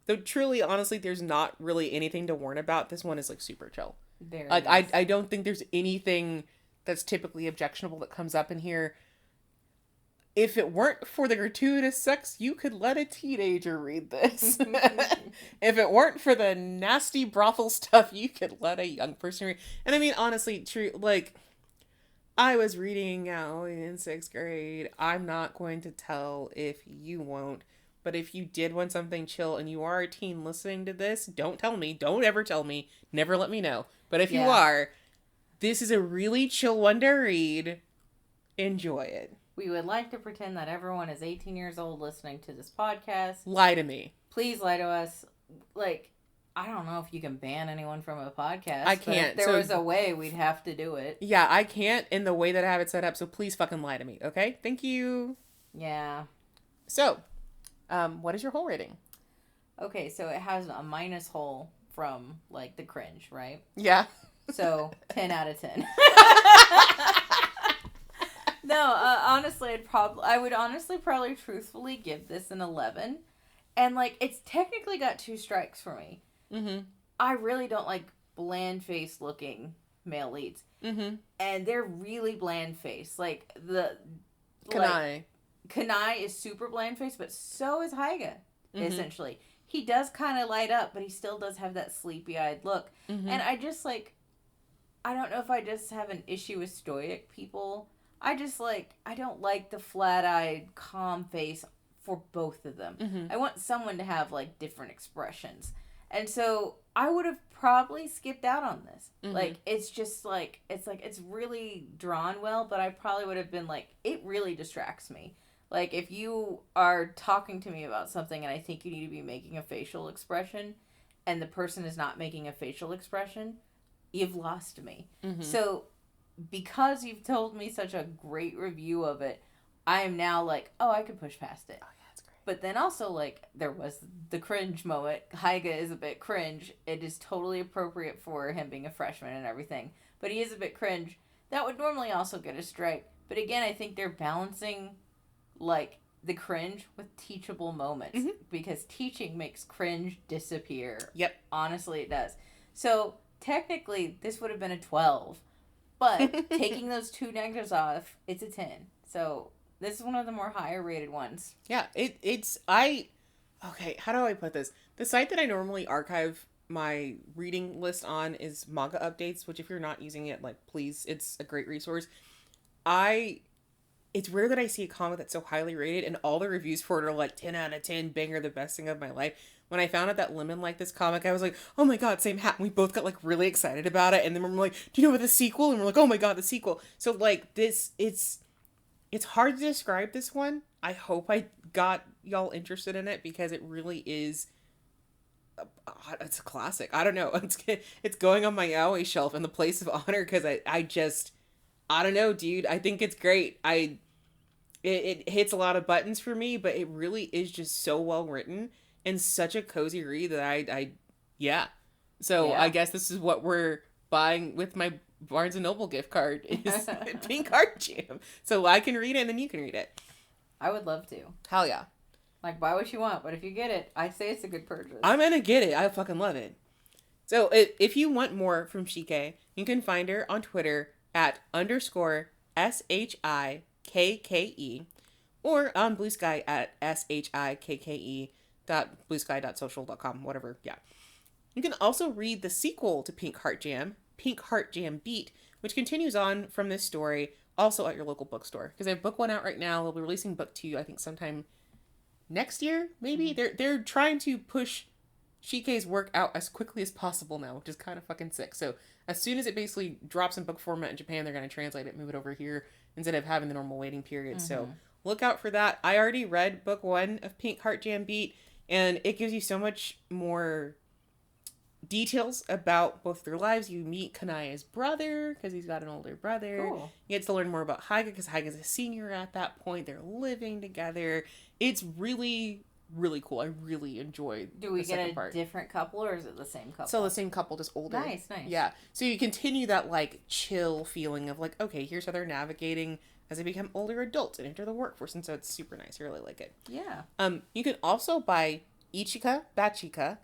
Though truly, honestly, there's not really anything to warn about. This one is like super chill. Very like nice. I don't think there's anything that's typically objectionable that comes up in here. If it weren't for the gratuitous sex, you could let a teenager read this. If it weren't for the nasty brothel stuff, you could let a young person read. And I mean, honestly, true, like, I was reading out in 6th grade. I'm not going to tell if you won't. But if you did want something chill and you are a teen listening to this, don't tell me. Don't ever tell me. Never let me know. But if you are, this is a really chill one to read. Enjoy it. We would like to pretend that everyone is 18 years old listening to this podcast. Lie to me. Please lie to us. Like, I don't know if you can ban anyone from a podcast. I can't. If there was a way, we'd have to do it. Yeah, I can't in the way that I have it set up, so please fucking lie to me, okay? Thank you. Yeah. So, what is your whole rating? Okay, so it has a minus whole from, like, the cringe, right? Yeah. So, 10 out of 10. No, honestly, I would honestly probably truthfully give this an 11. And, like, it's technically got 2 strikes for me. Mm-hmm. I really don't like bland-faced looking male leads. Mm-hmm. And they're really bland-faced. Like, Kanae. Kanae is super bland-faced, but so is Haiga, Mm-hmm. essentially. He does kind of light up, but he still does have that sleepy-eyed look. Mm-hmm. And I just, like, I don't know if I just have an issue with stoic people. I don't like the flat-eyed, calm face for both of them. Mm-hmm. I want someone to have, like, different expressions. And so I would have probably skipped out on this. Mm-hmm. Like, it's just, like, it's really drawn well, but I probably would have been like, it really distracts me. Like, if you are talking to me about something and I think you need to be making a facial expression, and the person is not making a facial expression, you've lost me. Mm-hmm. So, because you've told me such a great review of it, I am now like, oh, I could push past it. Oh, yeah, that's great. But then also, like, there was the cringe moment. Haiga is a bit cringe. It is totally appropriate for him being a freshman and everything. But he is a bit cringe. That would normally also get a strike. But again, I think they're balancing, like, the cringe with teachable moments. Mm-hmm. Because teaching makes cringe disappear. Yep. Honestly, it does. So, technically, this would have been a 12. But taking those 2 negatives off, it's a 10. So this is one of the more higher rated ones. Yeah, okay, how do I put this? The site that I normally archive my reading list on is Manga Updates, which if you're not using it, like, please, it's a great resource. I it's rare that I see a comic that's so highly rated and all the reviews for it are like 10 out of 10, banger, the best thing of my life. When I found out that Lemon liked this comic, I was like, oh my god, same hat. And we both got like really excited about it. And then we're like, do you know what the sequel? And we're like, oh my god, the sequel. So like this, it's hard to describe this one. I hope I got y'all interested in it because it really is, it's a classic. I don't know. It's going on my Yaoi shelf in the place of honor because I don't know, dude. I think it's great. It hits a lot of buttons for me, but it really is just so well written and such a cozy read that yeah. So yeah. I guess this is what we're buying with my Barnes & Noble gift card is Pink Heart Jam. So I can read it and then you can read it. I would love to. Hell yeah. Like, buy what you want, but if you get it, I'd say it's a good purchase. I'm gonna get it. I fucking love it. So if you want more from Shikke, you can find her on Twitter at _SHIKKE or on Bluesky at SHIKKE.bluesky.social.com, whatever. Yeah. You can also read the sequel to Pink Heart Jam, Pink Heart Jam Beat, which continues on from this story, also at your local bookstore. Because they have book 1 out right now. They'll be releasing book 2, I think, sometime next year, maybe. Mm-hmm. They're trying to push Shikke's work out as quickly as possible now, which is kind of fucking sick. So as soon as it basically drops in book format in Japan, they're going to translate it, move it over here instead of having the normal waiting period. Mm-hmm. So look out for that. I already read book 1 of Pink Heart Jam Beat, and it gives you so much more details about both their lives. You meet Kanae's brother because he's got an older brother. Cool. You get to learn more about Haiga because Haiga's a senior at that point. They're living together. It's really, really cool. I really enjoyed. Do we get a different couple or is it the same couple? So the same couple, just older. Nice. Yeah. So you continue that like chill feeling of like, okay, here's how they're navigating as they become older adults and enter the workforce, and so it's super nice. I really like it. Yeah. You can also buy Ichika Bachika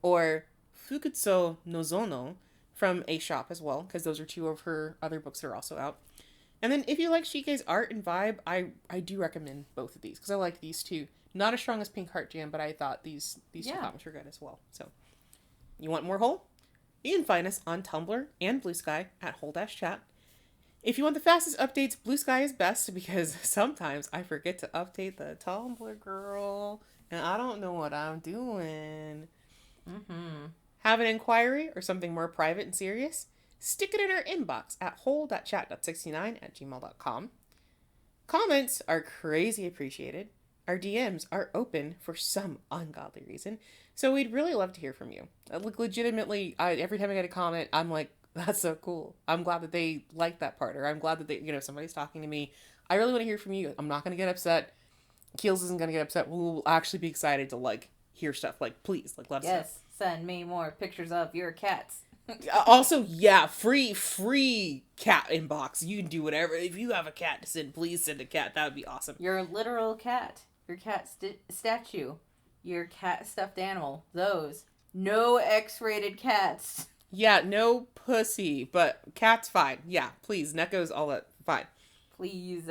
or Fukutsu no Zono from a shop as well, because those are 2 of her other books that are also out. And then if you like Shikke's art and vibe, I do recommend both of these because I like these 2. Not as strong as Pink Heart Jam, but I thought these 2 comics were good as well. So, you want more Hole? You can find us on Tumblr and Bluesky at Hole-Chat. If you want the fastest updates, Bluesky is best because sometimes I forget to update the Tumblr, girl, and I don't know what I'm doing. Mm-hmm. Have an inquiry or something more private and serious? Stick it in our inbox at hole.chat.69@gmail.com. Comments are crazy appreciated. Our DMs are open for some ungodly reason, so we'd really love to hear from you. Like, legitimately, every time I get a comment, I'm like, that's so cool. I'm glad that they like that part, or I'm glad that they, somebody's talking to me. I really want to hear from you. I'm not going to get upset. Keelz isn't going to get upset. We'll actually be excited to, like, hear stuff. Like, please, like, let us know. Yes, send me more pictures of your cats. Also, yeah, free cat inbox. You can do whatever. If you have a cat to send, please send a cat. That would be awesome. Your literal cat. Your cat statue. Your cat stuffed animal. Those. No X-rated cats. Yeah, no pussy, but cat's fine. Yeah, please. Neko's all that. Fine. Please.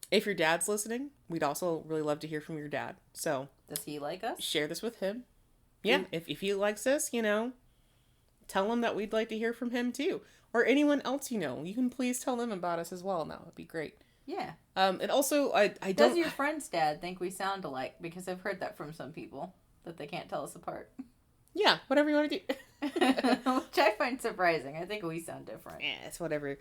If your dad's listening, we'd also really love to hear from your dad. So. Does he like us? Share this with him. Yeah, if he likes us, tell him that we'd like to hear from him too. Or anyone else you can please tell them about us as well. That would be great. Yeah. And also, I don't... Does your friend's dad think we sound alike? Because I've heard that from some people, that they can't tell us apart. Yeah, whatever you want to do. Which I find surprising. I think we sound different. Yeah, it's whatever.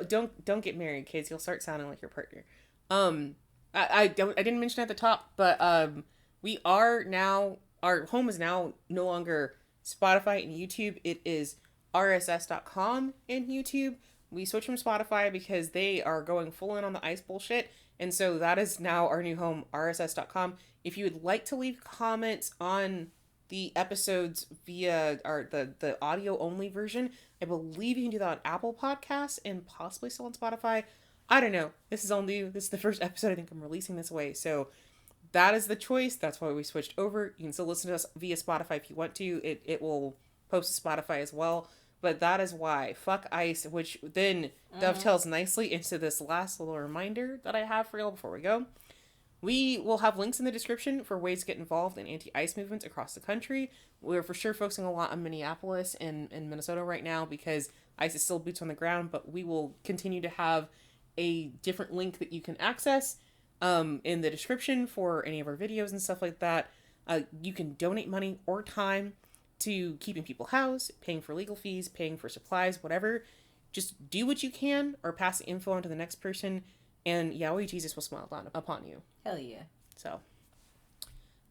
Don't get married, kids. You'll start sounding like your partner. I didn't mention at the top, but we are now... Our home is now no longer Spotify and YouTube. It is rss.com and YouTube. We switched from Spotify because they are going full in on the ICE bullshit. And so that is now our new home, rss.com. If you would like to leave comments on the episodes via the audio only version, I believe you can do that on Apple Podcasts and possibly still on Spotify. I don't know. This is all new. This is the first episode I think I'm releasing this way. So that is the choice. That's why we switched over. You can still listen to us via Spotify if you want to. It will post to Spotify as well. But that is why. Fuck ICE, which then dovetails nicely into this last little reminder that I have for y'all before we go. We will have links in the description for ways to get involved in anti-ICE movements across the country. We're for sure focusing a lot on Minneapolis and Minnesota right now because ICE is still boots on the ground, but we will continue to have a different link that you can access in the description for any of our videos and stuff like that. You can donate money or time to keeping people housed, paying for legal fees, paying for supplies, whatever. Just do what you can or pass the info on to the next person, and Yahweh Jesus will smile down upon you. Hell yeah. So,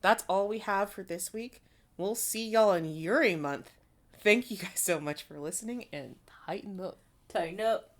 that's all we have for this week. We'll see y'all in Uri month. Thank you guys so much for listening, and tighten up. Tighten up.